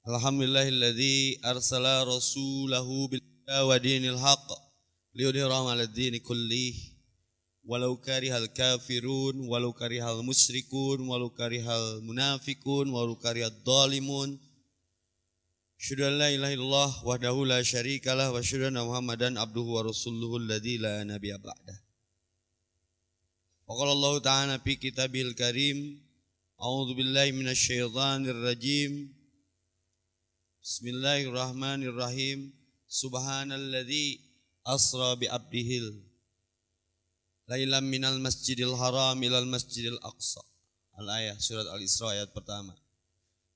Alhamdulillahilladzi arsala rasulahu bil huda wa dinil haqq liyudhhirahu 'alad dini kullih walau karihal kafirun walau karihal musyrikun walau karihal munafikun walau karihad dhalimun. Asyhadu an la ilaha illallah wahdahu la syarikalah wa asyhadu anna Muhammadan abduhu wa rasuluhu alladzi la nabiyya ba'dah. Wa qala Allah ta'ala fi kitabil karim, a'udzu billahi minasy syaithanir rajim. Bismillahirrahmanirrahim. Subhanalladzi asra bi abdihil lailam minal masjidil haram ilal masjidil aqsa. Al-ayah surat Al-Isra ayat pertama.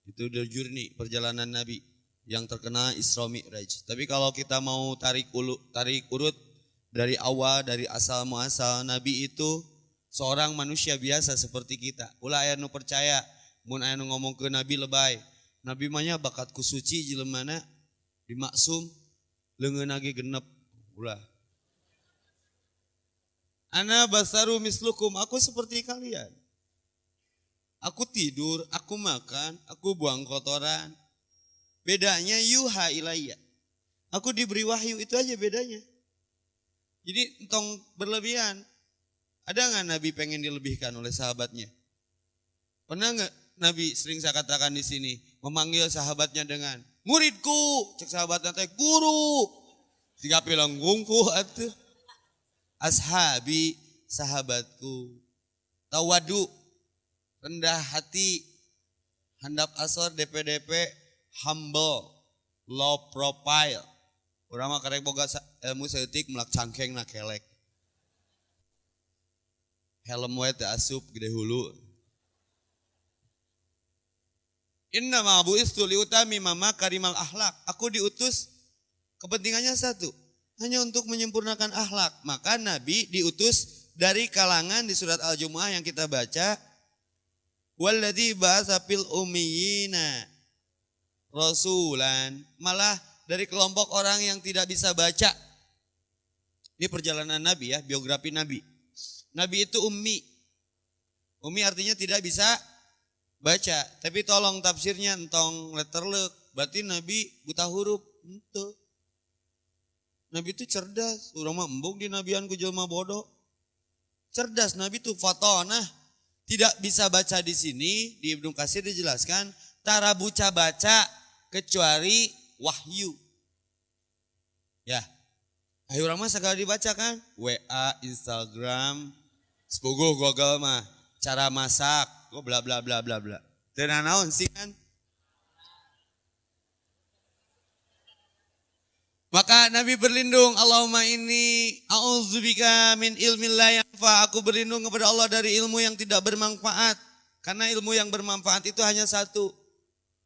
Itu journey perjalanan Nabi yang terkena Isra Mi'raj. Tapi kalau kita mau tarik urut dari awal, dari asal muasal, Nabi itu seorang manusia biasa seperti kita. Ulah aya nu percaya mun aya nu ngomong ke Nabi lebay. Nabi mah bakat ku suci jelemana dimaksum leungeun ge genep. Ulah. Ana basaru mislukum, aku seperti kalian. Aku tidur, aku makan, aku buang kotoran. Bedanya yuha ilayya. Aku diberi wahyu, itu aja bedanya. Jadi entong berlebihan. Ada nggak Nabi pengen dilebihkan oleh sahabatnya? Pernah nggak Nabi sering saya katakan di sini memanggil sahabatnya dengan muridku, cek sahabatnya teh guru. Siga bilang gungku atuh. Ashabi, sahabatku. Tawadu, rendah hati, handap asor, DP-DP, humble, low profile. Urang mah karek boga ilmu saeutik melak cangkeng na kelek. Helm we teh asup gede hulu. Inna ma bu'istu liutami mama karimal akhlak. Aku diutus kepentingannya satu, hanya untuk menyempurnakan akhlak. Maka Nabi diutus dari kalangan di surat Al-Jumu'ah yang kita baca. Walladzi ba'atsa fil ummiyina rasulan. Malah dari kelompok orang yang tidak bisa baca. Ini perjalanan Nabi ya, biografi Nabi. Nabi itu ummi. Ummi artinya tidak bisa baca. Tapi tolong tafsirnya entong letterlek. Berarti Nabi buta huruf. Itu. Nabi itu cerdas. Urang mah embung di nabian ku jelema bodoh. Cerdas Nabi itu fatonah. Tidak bisa baca di sini di Ibnu Katsir dijelaskan tara buca baca kecuali wahyu. Ya. Ayo urang mah sagala dibaca kan? WA, Instagram, sepuguh Google mah cara masak, bla bla bla bla bla. Teu naon sih kan? Maka Nabi berlindung, Allahumma inni a'udzubika min ilmin la yanfa. Aku berlindung kepada Allah dari ilmu yang tidak bermanfaat. Karena ilmu yang bermanfaat itu hanya satu.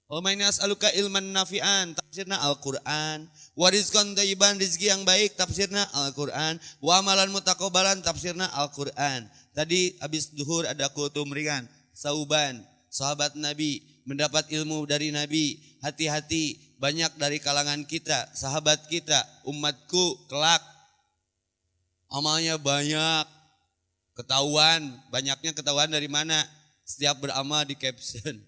Allahumma inni as'aluka ilman nafi'an, tafsirna Al-Qur'an. Wa rizqan thayyiban, rizki yang baik, tafsirna Al-Qur'an. Wa amalan mutaqabbalan, tafsirna Al-Qur'an. Tadi habis duhur ada kultum ringan, Sauban, sahabat Nabi, mendapat ilmu dari Nabi. Hati-hati, banyak dari kalangan kita, sahabat kita, umatku kelak amalnya banyak, ketahuan, banyaknya ketahuan dari mana? Setiap beramal di caption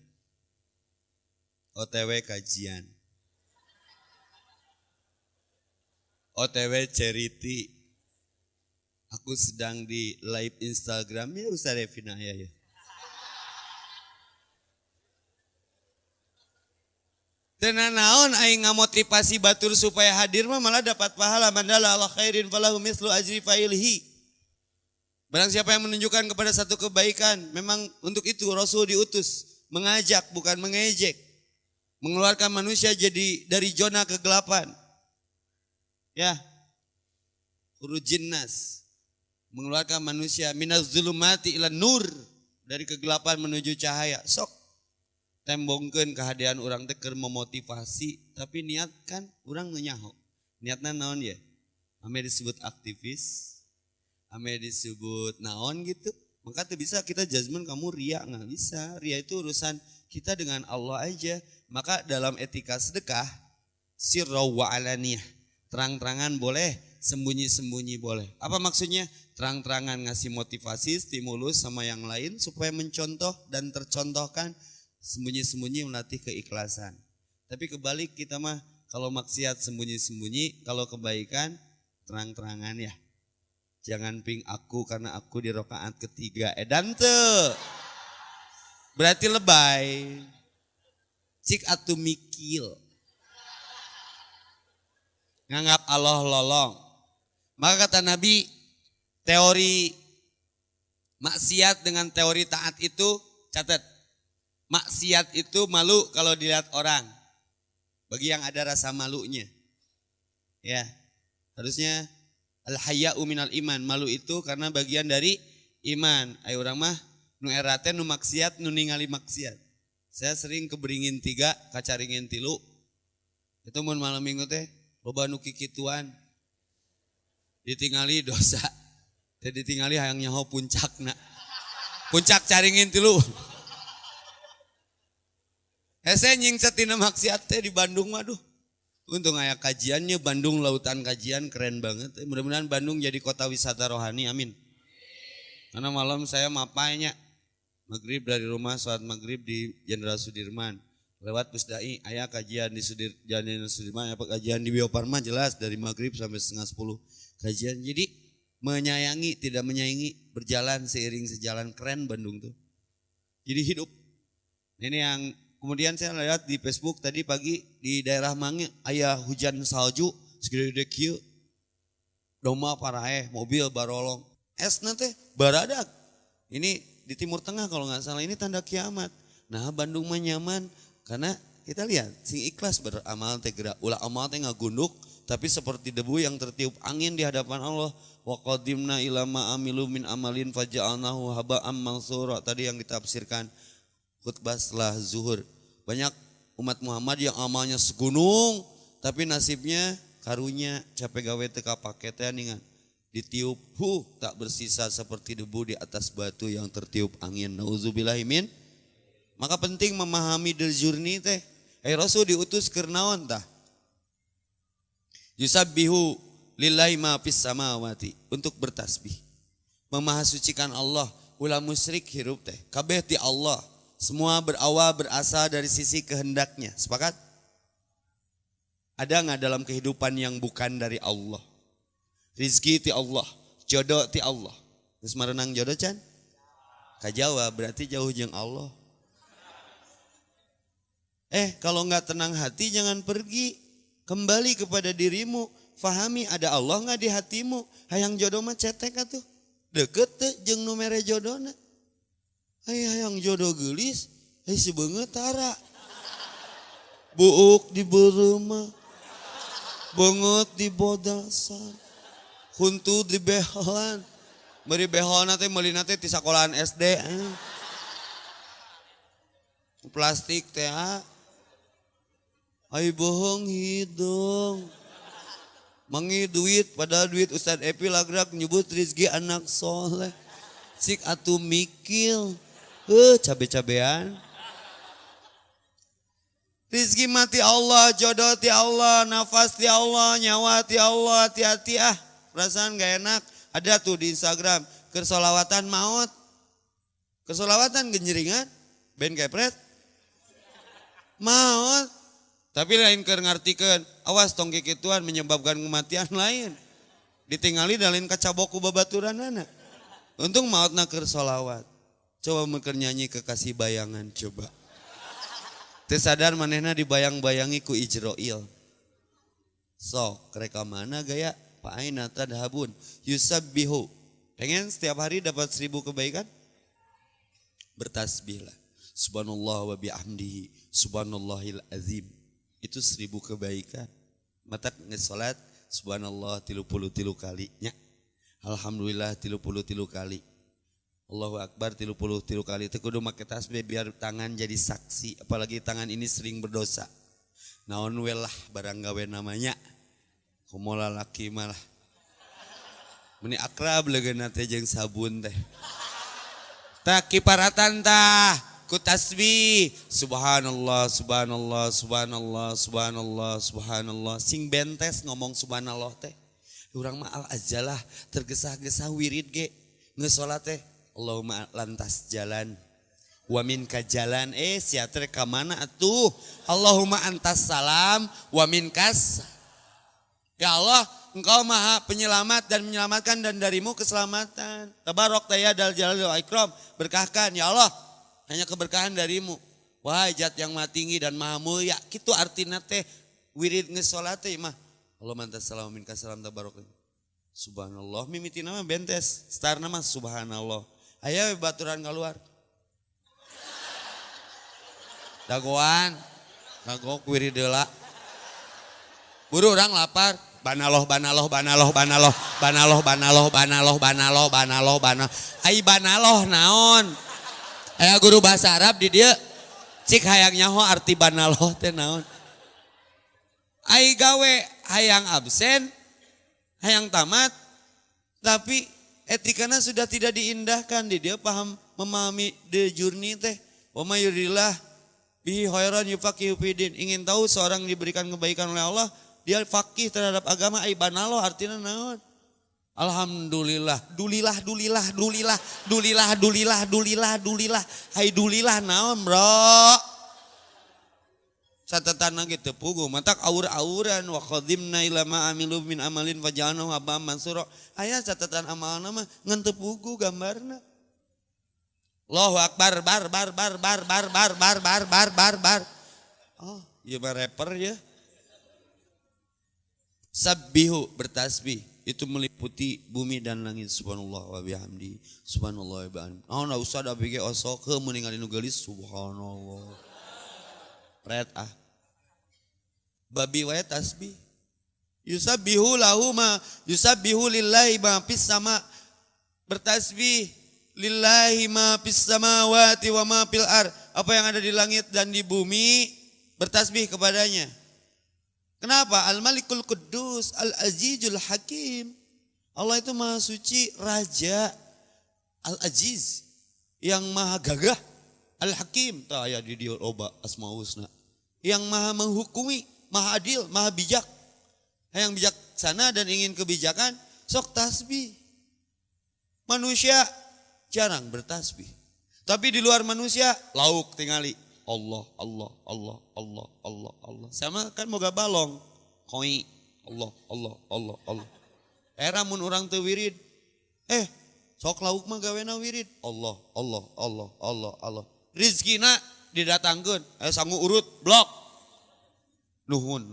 OTW kajian, OTW charity. Aku sedang di live Instagram ya Ustaz Revina ya. Tenan naon aing ngamotivasi batur supaya hadir mah malah dapat pahala. Mandala ala khairin falahu mislu ajri fa'ilhi. Barang siapa yang menunjukkan kepada satu kebaikan, memang untuk itu Rasul diutus, mengajak bukan mengejek. Mengeluarkan manusia jadi dari zona kegelapan. Ya. Khurujin nas. Mengeluarkan manusia minaz zulumati ila nur, dari kegelapan menuju cahaya. Sok tembongkeun kehadiran urang teh keur memotivasi, tapi niat kan urang nyaho. Niatna naon ya? Ame disebut aktivis, ame disebut naon gitu. Maka tuh bisa kita judgement kamu ria, nggak bisa. Ria itu urusan kita dengan Allah aja. Maka dalam etika sedekah, sirra wa alaniyah, terang-terangan boleh, sembunyi-sembunyi boleh. Apa maksudnya? Terang-terangan ngasih motivasi, stimulus sama yang lain supaya mencontoh dan tercontohkan, sembunyi-sembunyi melatih keikhlasan. Tapi kebalik kita mah kalau maksiat sembunyi-sembunyi, kalau kebaikan terang-terangan ya. Jangan ping aku karena aku di rakaat ketiga. Edan teu. Berarti lebay. Cik atu mikil. Nganggap Allah lolong. Maka kata Nabi, teori maksiat dengan teori taat itu, catat. Maksiat itu malu kalau dilihat orang. Bagi yang ada rasa malunya. Ya, harusnya al-haya'u minal iman. Malu itu karena bagian dari iman. Ayo orang mah nu erate nu maksiat nu ningali maksiat. Saya sering keberingin 3, kacaringin 3. Itu mun malam minggu teh loba nu kikituan. Ditingali dosa. Teh ditingali hayang nyaho puncakna. Puncak caringin 3. Hese nyingset tina maksiat teh di Bandung mah duh. Untung aya kajiannya Bandung Lautan Kajian keren banget. Mudah-mudahan Bandung jadi kota wisata rohani, amin. Karena malam saya mapainya maghrib dari rumah, sholat maghrib di Jenderal Sudirman. Lewat Pusdai, aya kajian di Jenderal Sudirman, aya kajian di Bio Farma jelas dari maghrib sampai 9:30 kajian. Jadi menyayangi, tidak menyayangi, berjalan seiring sejalan, keren Bandung tuh. Jadi hidup. Ini yang kemudian saya lihat di Facebook tadi pagi di daerah Mange aya hujan salju segede kieu. Doma paraeh, mobil barolong. Es nanti baradak. Ini di Timur Tengah kalau nggak salah, ini tanda kiamat. Nah Bandung mah nyaman karena kita lihat sing ikhlas beramal teh gerak. Ulah amal teh ngagunduk tapi seperti debu yang tertiup angin di hadapan Allah. Wa qadimna ila ma amilu min amalin faja'alnahu haba'am mansura. Tadi yang ditafsirkan khutbah setelah zuhur. Banyak umat Muhammad yang amalnya segunung tapi nasibnya karunya capek gawe teka paketnya ningan. Ditiup tak bersisa seperti debu di atas batu yang tertiup angin. Nauzubillahimin. Maka penting memahami the journey teh. Rasul diutus keur naon tah? Yusabbihu lillahi ma fis samawati, untuk bertasbih. Memahasucikan Allah. Ulah musyrik hirup teh. Kabeh ti Allah. Semua berawal berasal dari sisi kehendaknya. Sepakat? Ada nggak dalam kehidupan yang bukan dari Allah? Rizki ti Allah, jodoh ti Allah. Terus merenang jodoh can? Kajawa berarti jauh jeung Allah. Kalau nggak tenang hati jangan pergi. Kembali kepada dirimu. Fahami ada Allah nggak di hatimu. Hayang jodoh mah cetek atuh. Deket teh jeung nu mere jodohna. Hayang jodoh gelis, sebeungeut tara. Buuk di bereuma. Beungeut di bodasan. Huntu di beholan. Beri beholan teh meuli teh ti sakolahan SD. Plastik teh. Ai bohong hidung. Mangi duit padahal duit Ustad Epi lagrak nyebut Rizki anak soleh. Sik atuh mikil. Cabe-cabean. Rizki mati Allah, jodoh ti Allah, nafas ti Allah, nyawa ti Allah, hati-hati perasaan gak enak. Ada tuh di Instagram, kersolawatan maut. Kersolawatan genjeringan, ben kepret. Maut. Tapi lain keur ngartikeun, awas tong kikituan menyebabkan kematian lain. Ditingali dalin kacaboku babaturanana. Untung mautna keur solawat. Coba meukeun nyanyi kekasih bayangan coba. Teu sadar manehna dibayang-bayangi ku Ijroil. Sok reka mana gaya Pak Aina tadhabun yusabbihu. Pengen setiap hari dapat 1000 kebaikan? Bertasbihlah. Subhanallah wa bihamdihi subhanallahil azim. Itu 1000 kebaikan. Mata ngesalat subhanallah 33 kali nya. Alhamdulillah 33 kali. Allahu Akbar 33 kali. Teu kudu make tasbih biar tangan jadi saksi. Apalagi tangan ini sering berdosa. Naon we lah barang gawe namanya. Kumola laki malah. Meni akrab legeuna teh jeung sabun teh. Tak kiparatan tah ku tasbih. Subhanallah, subhanallah, subhanallah, subhanallah, subhanallah. Sing bentes ngomong subhanallah teh. Urang mah al-ajalah tergesa-gesa wirid ge. Ngeus salat teh Allahumma lantas jalan. wa minka jalan sia teh ka mana atuh? Allahumma antas salam wa minkas. Ya Allah, Engkau Maha Penyelamat dan menyelamatkan dan darimu keselamatan. Tabarok ya dal jalal wal ikram, berkahkan ya Allah, hanya keberkahan darimu. Wahai zat yang maha tinggi dan maha mulia, kitu artina teh wirid ngesolat teh mah. Allahumma antas salam wa minkas salam tabarok. Subhanallah, mimitina mah bentes, starna mah subhanallah. Aya baturan keluar. Dagoan, dagok wirid deula. Buru orang lapar. Banaloh. Ai banaloh naon? Aya guru bahasa Arab di dieu. Cik hayang nyaho arti banaloh teh naon? Ai gawe hayang absen, hayang tamat, tapi etikana sudah tidak diindahkan di dia paham memahami the journey teh. Wa may yuridillah bihi khairan yufaqihu fiddin. Ingin tahu seorang diberikan kebaikan oleh Allah, dia fakih terhadap agama. Ai banaloh artinya naon? Alhamdulillah, dulilah. Hai dulilah naon bro? Catatan lagi tepugu, matak aur-auran wa qadimna ila ma amilu min amalin faja'alnahu haba'an mansura. Aya catatan amalna mah ngan tepugu gambarna. Allahu akbar bar. Oh, ieu mah rapper ya. Sabbihu bertasbih itu meliputi bumi dan langit. Subhanallah wa bihamdi. Subhanallah wa bihamdi. Oh, na usah da bege osok heuh mun ningali nu geulis subhanallah. Pret ah. Babi wae tasbih. Yusabbihu lahu ma yusabbihu lillahi ma fis sama. Bertasbih lillahi ma fis samawati wa ma fil ar. Apa yang ada di langit dan di bumi bertasbih kepadanya. Kenapa? Al-Malikul Quddus, Al-Azizul Hakim. Allah itu maha suci, Raja. Al-Aziz, yang maha gagah. Al-Hakim, tak aya di dia loba asmaul husna. Yang maha menghukumi, maha adil, maha bijak. Yang bijaksana dan ingin kebijakan, sok tasbih. Manusia jarang bertasbih. Tapi di luar manusia, lauk tingali. Allah. Sama kan moga balong. Koi. Allah. Era mun urang teu wirid. Sok lauk mah gawena wirid. Allah. Rizkina didatangkeun. Sangu urut blok. Nuhun.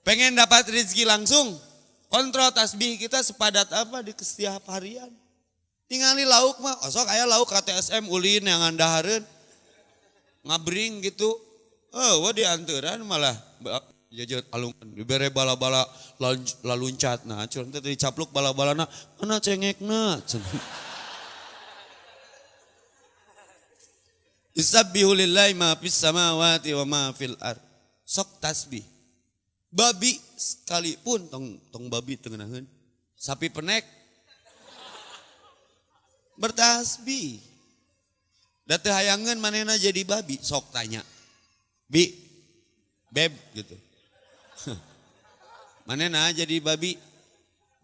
Pengen dapat rezeki langsung, kontrol tasbih kita sepadat apa di setiap harian. Tingali lauk mah, osok aya lauk KTSM ulin yang andahareun. Ngabring gitu. Wah di anteuran malah jajan alungan dibere bala-bala laluncat. Nah, curang teh dicapluk bala-balana, mana cengekna. Yusabbihu lillahi ma fis samawati wa ma fil ard. Sok tasbih. Babi sekalipun tong babi tengenaheun. Sapi penek bertasbih. Da teu hayangeun manehna jadi babi, sok tanya. Beb gitu. Manehna jadi babi.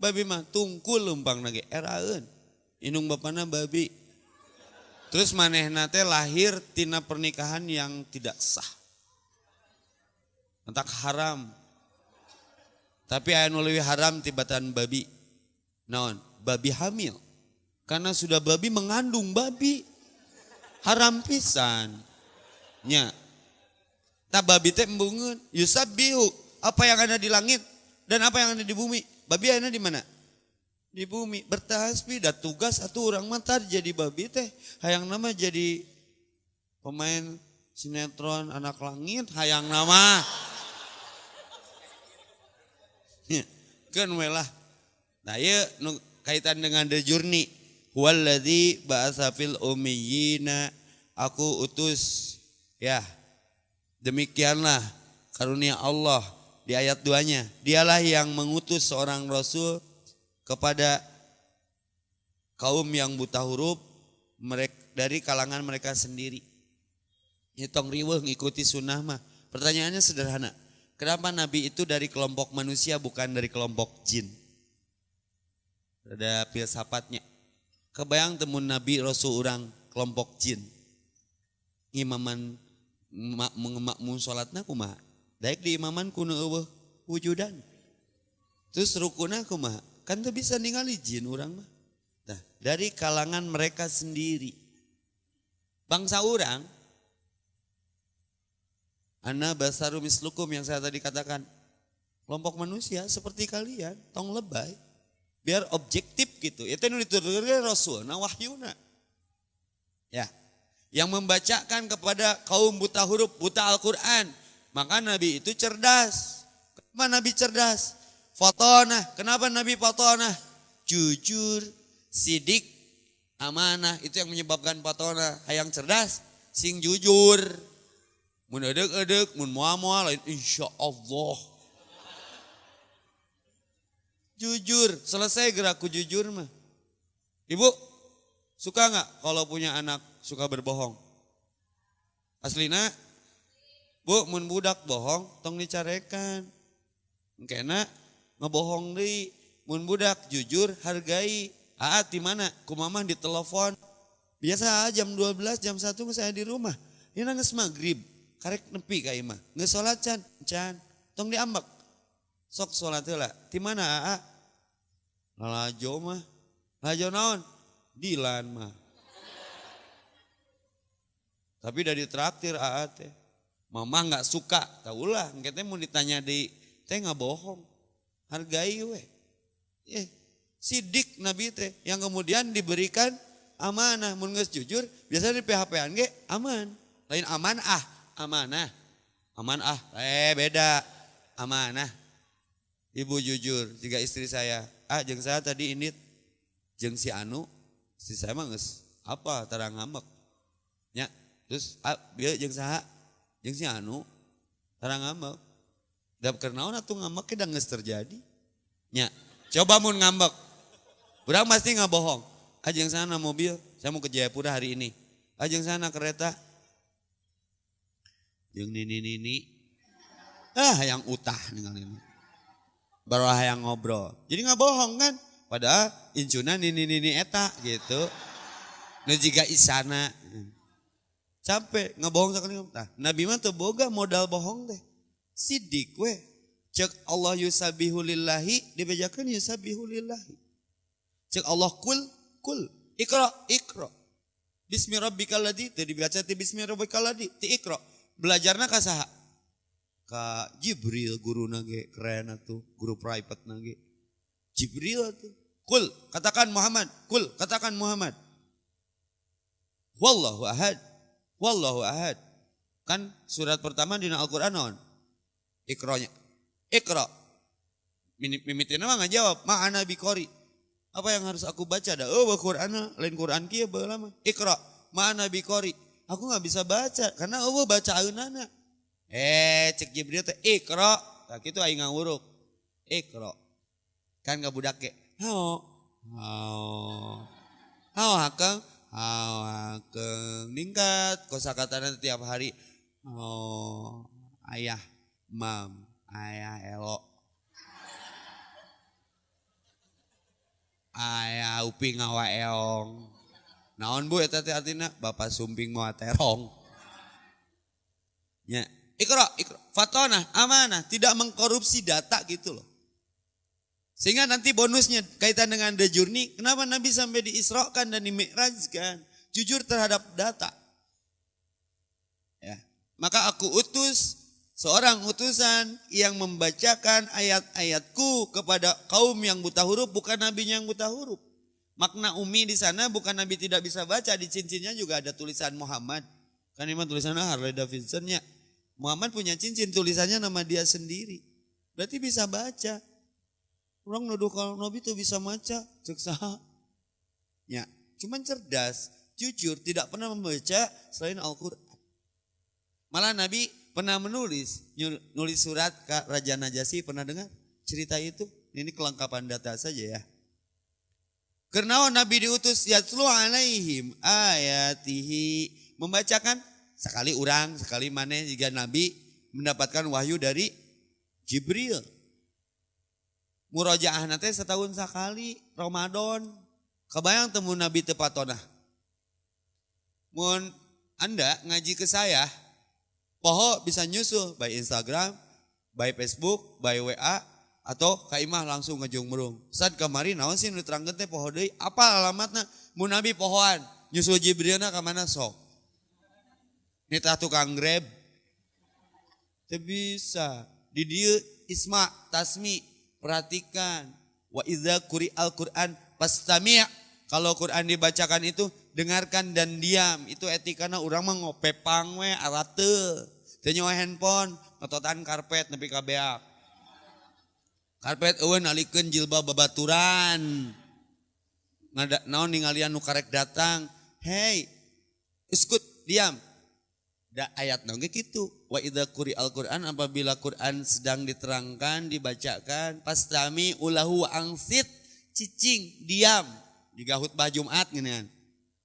Babi mah tungkul leumpangna ge eraeun. Indung bapana babi. Terus manehna teh lahir tina pernikahan yang tidak sah. Entak haram. Tapi aya nu leuwih haram tibatan babi. Naon? Babi hamil. Karena sudah babi mengandung babi. Haram pisan. Nya. Nah babi teh embungeun. Yusabbihu. Apa yang ada di langit dan apa yang ada di bumi. Babi ada di mana? Di bumi. Bertasbih. Da tugas atuh urang mah tar jadi babi teh. Hayang nama jadi pemain sinetron Anak Langit. Hayang nama. Kan welah. Nah ieu kaitan dengan the journey. Huwallazi ba'atsa fil ummiyina, aku utus ya. Demikianlah karunia Allah di ayat 2-nya. Dialah yang mengutus seorang rasul kepada kaum yang buta huruf dari kalangan mereka sendiri. Hitong riweuh ngikuti sunnah mah. Pertanyaannya sederhana. Kenapa nabi itu dari kelompok manusia bukan dari kelompok jin? ada filsafatnya. Kebayang temun Nabi Rasul orang kelompok jin. Imaman makmum salatna kumaha? Daek di imaman kuno eueuh wujudan. Terus rukuna kumaha? Kan teu bisa ningali jin urang mah. Nah, dari kalangan mereka sendiri. Bangsa orang ana basaru mislukum yang saya tadi katakan. Kelompok manusia seperti kalian, tong lebay. Biar objektif gitu. Itu nu diturunkeun Rasul, nah wahyuna. Ya. Yang membacakan kepada kaum buta huruf, buta Al-Qur'an. Maka Nabi itu cerdas. Kenapa Nabi cerdas? Fatonah. Kenapa Nabi fatonah? Jujur, sidik, amanah. Itu yang menyebabkan fatonah. Hayang cerdas, sing jujur. Mun edek-edek, mun moal-moal, lain insya Allah. Jujur, selesai gerakku jujur mah. Ibu, suka gak kalau punya anak suka berbohong? Aslina, bu, mun budak bohong, tong dicarekan. Kena ngebohong deui. Mun budak jujur, hargai. Aat di mana? Ku mamah di telepon. Biasa jam 12, jam 1 saya di rumah. Ini geus magrib. Karek nepi ka imah. Geus salat can. Tong diambek. Sok salat heula. Di mana Aa? Lalajo mah. Lalajo naon? Dilan mah. Tapi dari traktir Aa teh. Mama enggak suka. Taulah, engke teh mun ditanya deui teh enggak bohong. Hargai we. Sidik Nabi teh yang kemudian diberikan amanah. Mun geus jujur, biasanya di PHP-an ge aman. Lain amanah. Amanah. Beda. Amanah. Ibu jujur, jika istri saya, jeung saya tadi ini, jeung si Anu, istri saya mah geus apa tarang ngambek. Ya, terus bieu jeung saha? Jeung si Anu tarang ngambek. Da keur naon atuh ngambek da geus terjadi. Nya, coba mun ngambek. Urang pasti ngabohong. Jeung sana mobil, saya mau ke Jayapura hari ini. Jeung sana kereta. Jeung nini. Yang utah ninggalin. Baru yang ngobrol. Jadi nggak bohong kan? Padahal incunan ini eta gitu. Nu jiga isana. Capek ngebohong sakali. Nah, Nabi mah teu boga modal bohong teh. Sidik we. Cek Allah yusabihu lillahi dibejakeun yusabihu lillahi. Cek Allah kul ikra. Bismi rabbikal ladzi teu dibaca ti bismi rabbikal ladzi ti ikra. Belajarna ka saha? Ka Jibril guru nage keren atuh, guru private nage. Jibril atuh. Kul katakan Muhammad. Wallahu ahad. Kan surat pertama di Al-Qur'an naon? Iqra-nya. Iqra. Mimitina mah ngajawab, ma'ana biqori. Apa yang harus aku baca dah? Oh, Qur'an lain Qur'an kieu baheula mah. Iqra, ma'ana biqori. Aku enggak bisa baca karena eueuh bacaaneunana. Cek Jibril teh Iqra. Tah kitu aing ngawuruk. Iqra. Kan ka budak ge. Hao hakeng. Ningkat kosakatana tiap hari. Ayah, mam, ayah elo. Ayah uping ngawa eong. Naon bu eta teh artina? Bapak sumping moal terong. Nya. Ikra, fatonah, amanah, tidak mengkorupsi data gitu loh. Sehingga nanti bonusnya kaitan dengan the journey, kenapa Nabi sampai diisrokan dan dimi'rajkan? Jujur terhadap data. Ya, maka aku utus seorang utusan yang membacakan ayat-ayatku kepada kaum yang buta huruf, bukan nabinya yang buta huruf. Makna umi di sana bukan Nabi tidak bisa baca, di cincinnya juga ada tulisan Muhammad. Kan ini tulisannya Harley Davidson-nya. Muhammad punya cincin tulisannya nama dia sendiri. Berarti bisa baca. Orang nuduh kalau Nabi itu bisa baca, cek saha. Ya, cuman cerdas, jujur, tidak pernah membaca selain Al-Qur'an. Malah Nabi pernah nulis surat ke Raja Najasyi, pernah dengar cerita itu? Ini kelengkapan data saja ya. Karena Nabi diutus yatlu alaihim ayatihi, membacakan sekali orang, sekali mana jika Nabi mendapatkan wahyu dari Jibril. Murojaah teh setahun sekali Ramadan. Kebayang temu Nabi tepatona. Mun Anda ngaji ke saya, poho bisa nyusul by Instagram, by Facebook, by WA, atau ka imah langsung ngejungmerung. Saat kamari naon sih nu terangkeun teh poho deui? Apa alamatna? Mun Nabi pohoan, nyusul Jibrilna ka mana sok? Nita tukang Grab. Teu bisa. Di dieu isma tasmi, perhatikan. Wa idza quri'al Qur'an fastami'. Kalau Quran dibacakan itu dengarkan dan diam. Itu etikana urang mah ngopepang we arate. Teu nyawa handphone, ngototan karpet nepi ka beak. Karpet eueun nalikeun jilbab babaturan. Naon ningalian nu karek datang. Hey, iskut diam. Da ayat nongge kitu. Wa idza quri'al Qur'an, apabila Quran sedang diterangkan, dibacakan, pastami ulahu angsit, cicing, diam. Jika khutbah Jumat geunan.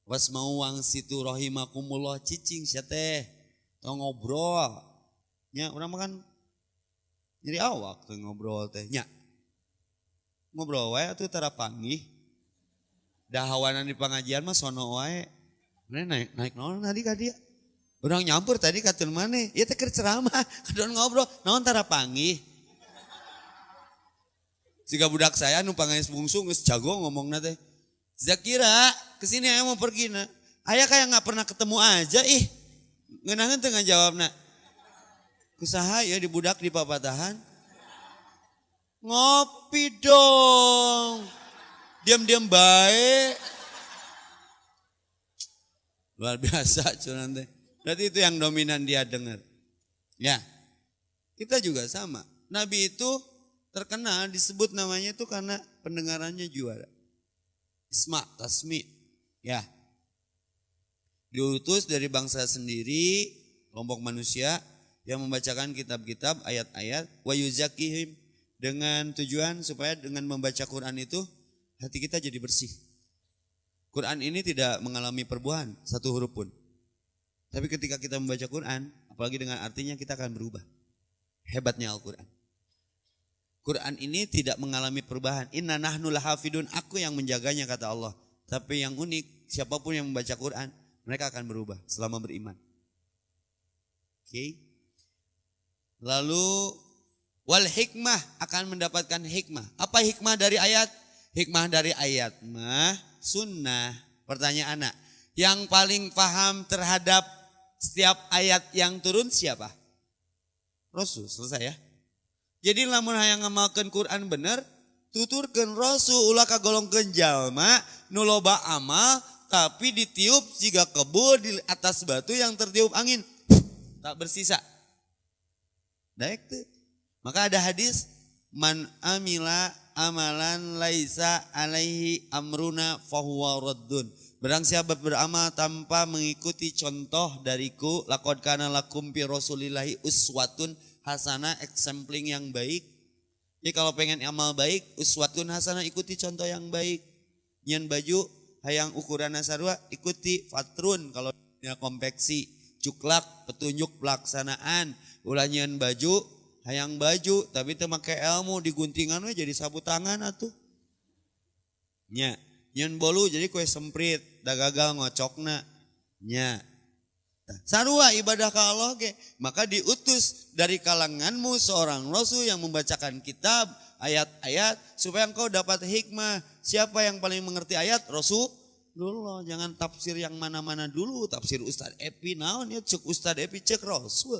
Wasmau wangsitu rahimakumullah, cicing sia teh. Tong ngobrol. Nya urang mah kan nyeri awak teh ngobrol teh nya. Ngobrol wae atuh tara panggih. Dahawanan di pengajian mah sono wae. Naik naon tadi ka dia? Urang nyampur tadi ka teu maneh. Ieu teh keur ceramah, kadon ngobrol, naon tara panggih. Siga budak saya nu pangais bungsu geus jago ngomongna teh. Zakira, kesini ayah mau pergi na. Ayah kayak nggak pernah ketemu aja ih. Ngeunahkeun teu ngajawabna. Kusaha ya di budak di papatahan. Ngopi dong. Diam-diam baik. Luar biasa cuman teh. Berarti itu yang dominan dia dengar. Ya. Kita juga sama. Nabi itu terkenal disebut namanya itu karena pendengarannya juara. Isma, tasmi, ya. Diutus dari bangsa sendiri, kelompok manusia yang membacakan kitab-kitab, ayat-ayat, wa yuzakihim, dengan tujuan supaya dengan membaca Quran itu hati kita jadi bersih. Quran ini tidak mengalami perubahan satu huruf pun. Tapi ketika kita membaca Quran, apalagi dengan artinya kita akan berubah. Hebatnya Al-Quran. Quran ini tidak mengalami perubahan. Inna nahnu lahafidun, aku yang menjaganya kata Allah. Tapi yang unik, siapapun yang membaca Quran, mereka akan berubah selama beriman. Oke. Lalu wal hikmah, akan mendapatkan hikmah. Apa hikmah dari ayat? Hikmah dari ayat mah sunnah. Pertanyaan anak, yang paling paham terhadap setiap ayat yang turun siapa? Rasul, selesai ya. Jadi lamun hayang ngamalkeun Quran bener, tuturkeun Rasul ulah kagolongkeun jalma nu loba amal tapi ditiup jiga kebo di atas batu yang tertiup angin. Tak bersisa. Daek teu. Maka ada hadis man amila amalan laisa alaihi amruna fahuwa raddun. Barang siapa beramal tanpa mengikuti contoh dariku, laqad kana lakum fi rasulillahi uswatun hasanah, exempling yang baik. Jadi kalau pengen amal baik, uswatun hasanah, ikuti contoh yang baik. Nyen baju hayang ukuran sarua, ikuti fatrun kalau ya konveksi, cuklak petunjuk pelaksanaan. Ulah nyen baju hayang baju tapi teu make ilmu, diguntingan we jadi sapu tangan atuh. Nya, nyen bolu jadi kue semprit, da gagal ngocokna. Nya. Sarua ibadah ka Allah ke, maka diutus dari kalanganmu seorang rasul yang membacakan kitab, ayat-ayat supaya engkau dapat hikmah. Siapa yang paling mengerti ayat? Rasulullah. Jangan tafsir yang mana-mana dulu, tafsir Ustaz Epi naon ya cek Ustaz Epi cek Rasul.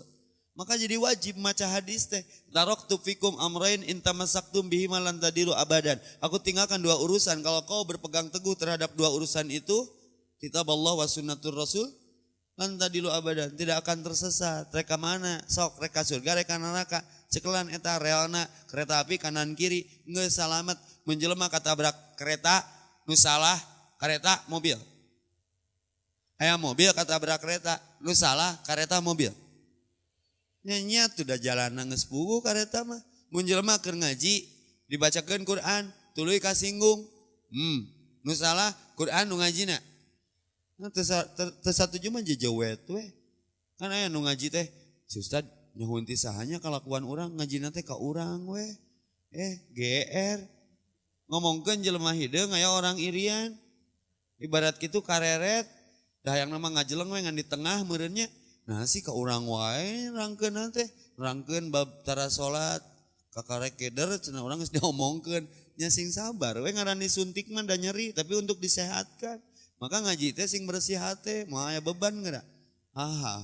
Maka jadi wajib maca hadis teh. Taraktu fikum amrain in tamassaktum bihi lan tadilu abadan. Aku tinggalkan dua urusan, kalau kau berpegang teguh terhadap dua urusan itu, kitab Allah wa sunnatur Rasul, lan tadilu abadan, tidak akan tersesat. Reka mana? Sok reka surga, reka neraka. Cekelan eta realna kereta api kanan kiri geus salamet. Menjelema katabrak kereta nu salah kereta mobil. Aya mobil katabrak kereta nu salah kereta mobil. Nya tuh da jalanna geus puguh kareta mah. Mun jelema keur ngaji dibacakeun Quran, tuluy kasinggung. Nu salah Quran nu ngajina. Tersatu cuma jejawet we. Kan aya nu ngaji teh, si Ustad nyuhun ti sahanya kalakuan urang ngajina teh ka urang we. GR ngomongkeun jelema hideung aya orang irian. Ibarat kitu kareret dah yang nama ngajeleng we ngan di tengah meureunnya. Nah sih ka urang wae rangkeun teh, rangkeun bab tara salat kakarek keder cenah urang geus diomongkeun. Nya sing sabar we ngaran disuntik mah da nyeri tapi untuk disehatkan. Maka ngaji teh sing bersih hate, moal aya beban geura.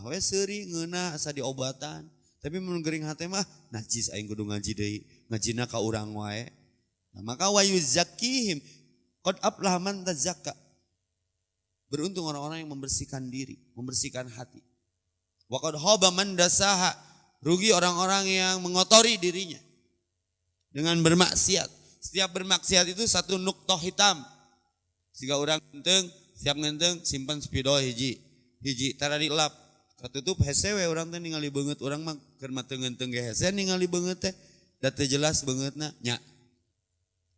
We seuri ngeunah asa diobatan. Tapi mun geuring hate mah najis aing kudu ngaji deui. Ngajina ka urang wae. Nah, maka wa yuzakkihim qad aflaha man tazakka. Beruntung orang-orang yang membersihkan diri, membersihkan hati. Wa qad khaba man dasaha. Rugi orang-orang yang mengotori dirinya dengan bermaksiat. Setiap bermaksiat itu satu nuktah hitam. Siga orang ngenteng, siap ngenteng simpan spidol hiji tara dilap. Katutup hese we urang teh ningali beungeut urang mah keur mateu ngenteng ge hese ningali beungeut teh da teu jelas beungeutna nya.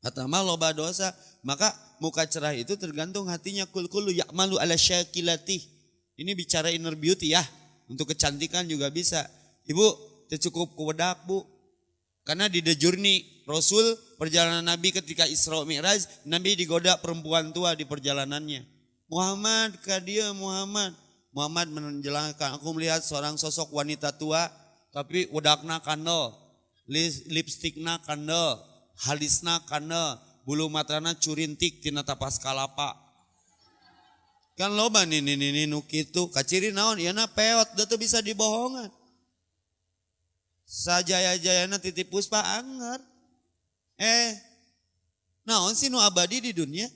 Atawa mah loba dosa, maka muka cerah itu tergantung hatinya kul-kulu ya'malu ala syakilatih. Ini bicara inner beauty ya. Untuk kecantikan juga bisa. Ibu, teu cukup kuwedak, Bu. Karena di The Journey Rasul perjalanan Nabi ketika Isra Mi'raj, Nabi digoda perempuan tua di perjalanannya. Muhammad, kadia Muhammad. Muhammad menjelaskan, aku melihat seorang sosok wanita tua, tapi wedakna kandel, lipstikna kandel, halisna kandel, bulu matana curintik tina tapas kalapa. Kan loba nih nu kitu, kaciri naon, iana peot, da teu bisa dibohongan. Sajaya-jayana titip puspa anger. Naon sih nu abadi di dunia?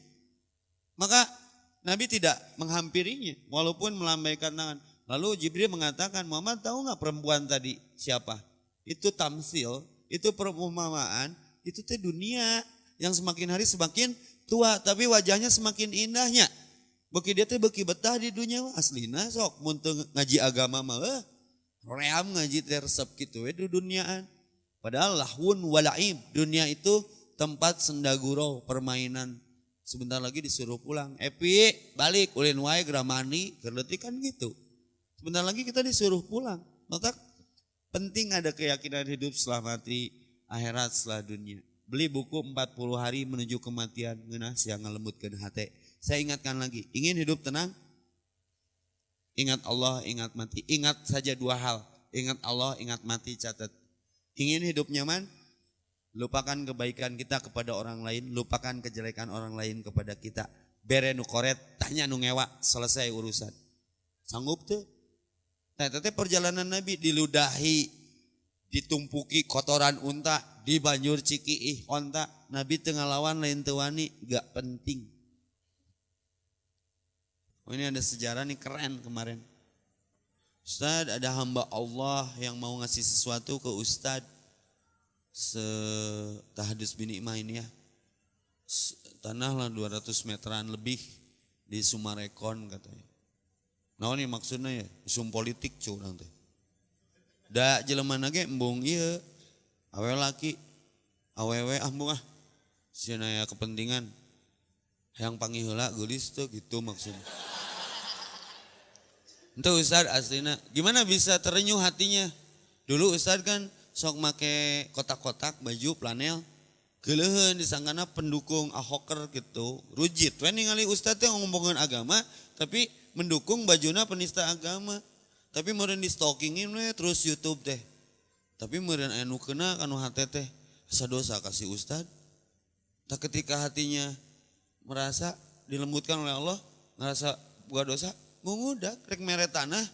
Maka Nabi tidak menghampirinya walaupun melambaikan tangan. Lalu Jibril mengatakan, Muhammad tahu gak perempuan tadi siapa? Itu tamsil, itu perumpamaan, itu teh dunia yang semakin hari semakin tua. Tapi wajahnya semakin indahnya. Beki dia teh beki betah di dunia aslina sok. Mun teu ngaji agama mah ream ngaji teh resep kitu we di duniaan. Padahal lahun walaib, dunia itu tempat sendagurau, permainan. Sebentar lagi disuruh pulang. Epi balik ulin wae gramani kerleutik kan gitu. Sebentar lagi kita disuruh pulang. Maka penting ada keyakinan hidup setelah mati, akhirat setelah dunia. Beli buku 40 hari menuju kematian, ngeunah siang ngalembutkeun hate. Saya ingatkan lagi, ingin hidup tenang? Ingat Allah, ingat mati. Ingat saja dua hal. Ingat Allah, ingat mati, catat. Ingin hidup nyaman? Lupakan kebaikan kita kepada orang lain, lupakan kejelekan orang lain kepada kita. Bere nu koret, tanya nu ngewa, selesai urusan. Sanggup tuh? Nah, teteh perjalanan Nabi diludahi, ditumpuki kotoran unta, di banjur cikiih onta. Nabi tengah lawan lain tewani, gak penting. Oh, ini ada sejarah nih keren kemarin. Ustadz, ada hamba Allah yang mau ngasih sesuatu ke Ustadz. Tahdus bin Imah ini ya, tanah lah 200 meteran lebih di Sumarekon katanya. Nah ini maksudnya ya, isum politik curang teh. Da jelema nage embung ieu, awe laki, awewe embung sia aya kepentingan. Hayang panggih heula geulis teh gitu maksudnya. Ente Ustaz aslina, gimana bisa terenyuh hatinya? Dulu Ustaz kan sok make kotak-kotak baju planel geuleuheun disangkana pendukung Ahoker gitu. Rujit we ningali ustaz teh ngomongkeun agama tapi mendukung bajuna penista agama. Tapi meureun di stalkingin we terus YouTube teh. Tapi meureun aya nu keuna kanu hate teh asa dosa kasih ustaz. Tak ketika hatinya merasa dilembutkan oleh Allah, ngerasa buka dosa, ngudak rek mere tanah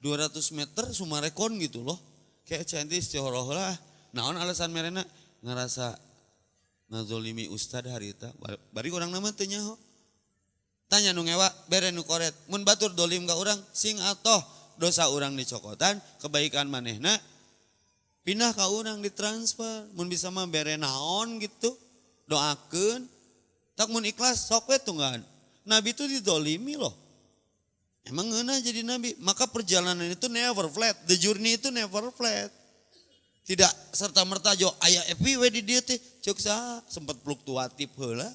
200 meter Sumarekon gitu loh. Kayak cantik istihoroh lah. Naon alasan merena ngerasa ngazolimi ustad harita. Bari orang nama tanya ho. Tanya nu ngewa bere nu koret. Mun batur dolim ka urang sing atoh dosa urang dicokotan, kebaikan manehna pindah ka urang ditransfer. Mun bisa mah bere naon gitu. Doakeun. Tak mun ikhlas sok we tunggan. Nabi itu didolimi loh. Emang ngeunah jadi nabi, maka perjalanan itu never flat, the journey itu never flat. Tidak serta-merta jo aya epi we di dieu teh ceuk saha sempat fluktuatif heula.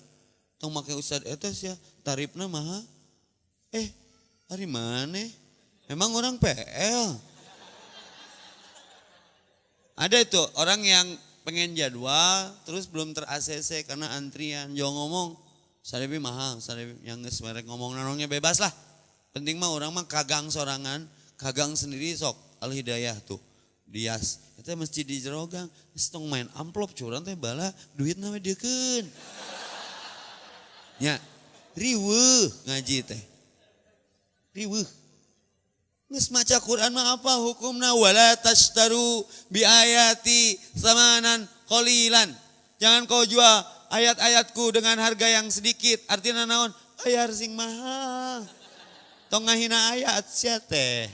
Tong make ustad eta sia tarifna mahal. Hari maneh? Emang orang PL. Ada itu orang yang pengen jadwal terus belum ter-ACC karena antrian. Jangan ngomong sarebi mahal, sarebi yang geus merek ngomong nanongnya bebas lah. Penting mah orang mah kagang sorangan, kagang sendiri sok Al-Hidayah tuh. Dias, eta masjid di jero gang, geus tong main amplop curang teh bala duitna we deukeun. Nya, riweuh ngaji teh. Riweuh. Geus maca Quran mah apa hukumna wala tashtaru bi ayati samanan qalilan. Jangan kau jual ayat-ayatku dengan harga yang sedikit. Artinya naon? Bayar sing mahal. Tong ngahina ayat sia teh.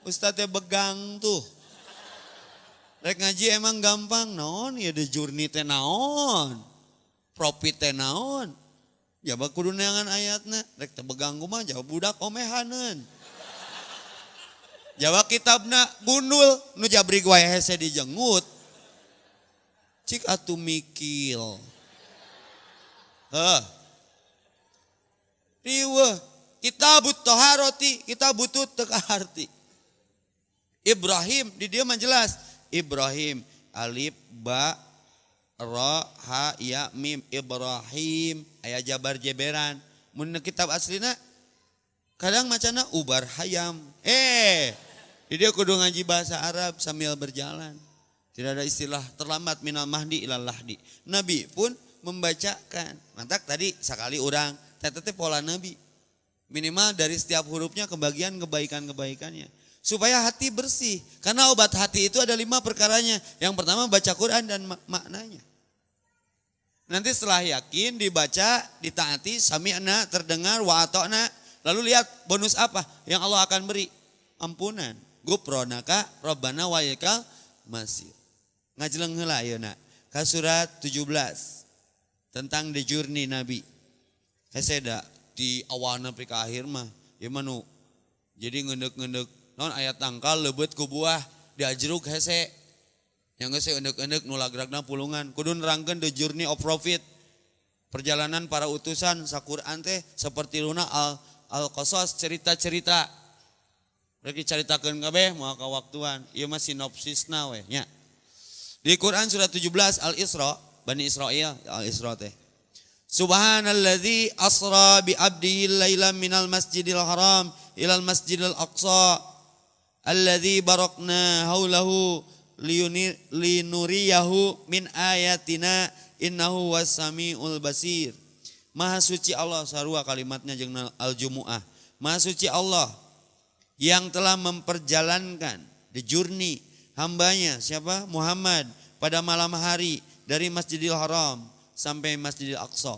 Ustaz teh begang tuh. Rek ngaji emang gampang naon ya de journey teh naon. Profit teh naon. Ya kudu neangan ayatna. Rek teh begang kumaha jawab budak omehaneun. Jawa kitabna gundul nu jabrig wae hese dijengut. Cik atuh mikil. Riweuh kitabut taharati, kita butuh teka arti. Ibrahim di dia mah jelas. Ibrahim alif ba ra ha ya mim Ibrahim aya jabar jeberan. Mun kitab aslina kadang macana ubar hayam. Di dia kudu ngaji bahasa Arab sambil berjalan. Tidak ada istilah terlambat minal mahdi ilal lahdi. Nabi pun membacakan. Mantak tadi sekali orang, tete pola Nabi. Minimal dari setiap hurufnya kebagian kebaikan-kebaikannya. Supaya hati bersih. Karena obat hati itu ada 5 perkaranya. Yang pertama baca Quran dan maknanya. Nanti setelah yakin dibaca, ditaati, sami'na, terdengar, wa ata'na. Lalu lihat bonus apa yang Allah akan beri. Ampunan. Gupronaka Rabbana wa ilaikal masir. Ngajeleng heula ayeuna ka surat 17 tentang the journey Nabi. Heseda di awalna pri ka akhir mah ieu mah nu jadi ngeundek-ngeundek naon ayat tangkal lebeut ku buah diajruk hese. Yang hese eundek-eundek nu lagragna pulungan. Kudu nerangkeun the journey of prophet. Perjalanan para utusan sa-Qur'an teh seperti luna al-qasas cerita-cerita. Rek dicaritakeun kabeh moal kawaktuan. Ieu mah sinopsisna we nya. Di Quran surat 17 Al-Isra, Bani Israil, Al-Isra teh. Subhanalladzi asra bi 'abdihi lailan minal masjidil haram ilal masjidil aqsa alladzi barakna haulahu linuriyahu min ayatina innahu was-sami'ul basir. Maha suci Allah sarua kalimatnya jeung Al-Jumu'ah. Maha suci Allah yang telah memperjalankan the journey hambanya siapa? Muhammad pada malam hari dari Masjidil Haram sampai Masjidil Aqsa.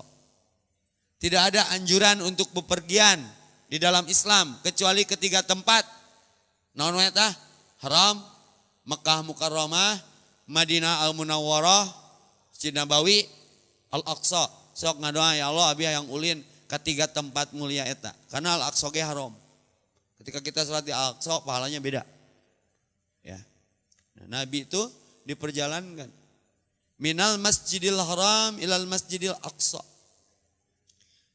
Tidak ada anjuran untuk bepergian di dalam Islam kecuali ketiga tempat. Naon we tah? Haram, Mekah Mukarramah, Madinah Al-Munawwarah, Masjid Nabawi, Al-Aqsa. Sok ngadoa ya Allah abi yang ulin ketiga tempat mulia eta. Karena Al-Aqsa ge haram. Ketika kita sholat di Al-Aqsa pahalanya beda. Ya. Nah, Nabi itu diperjalankan. Minal masjidil haram ilal masjidil aqsa.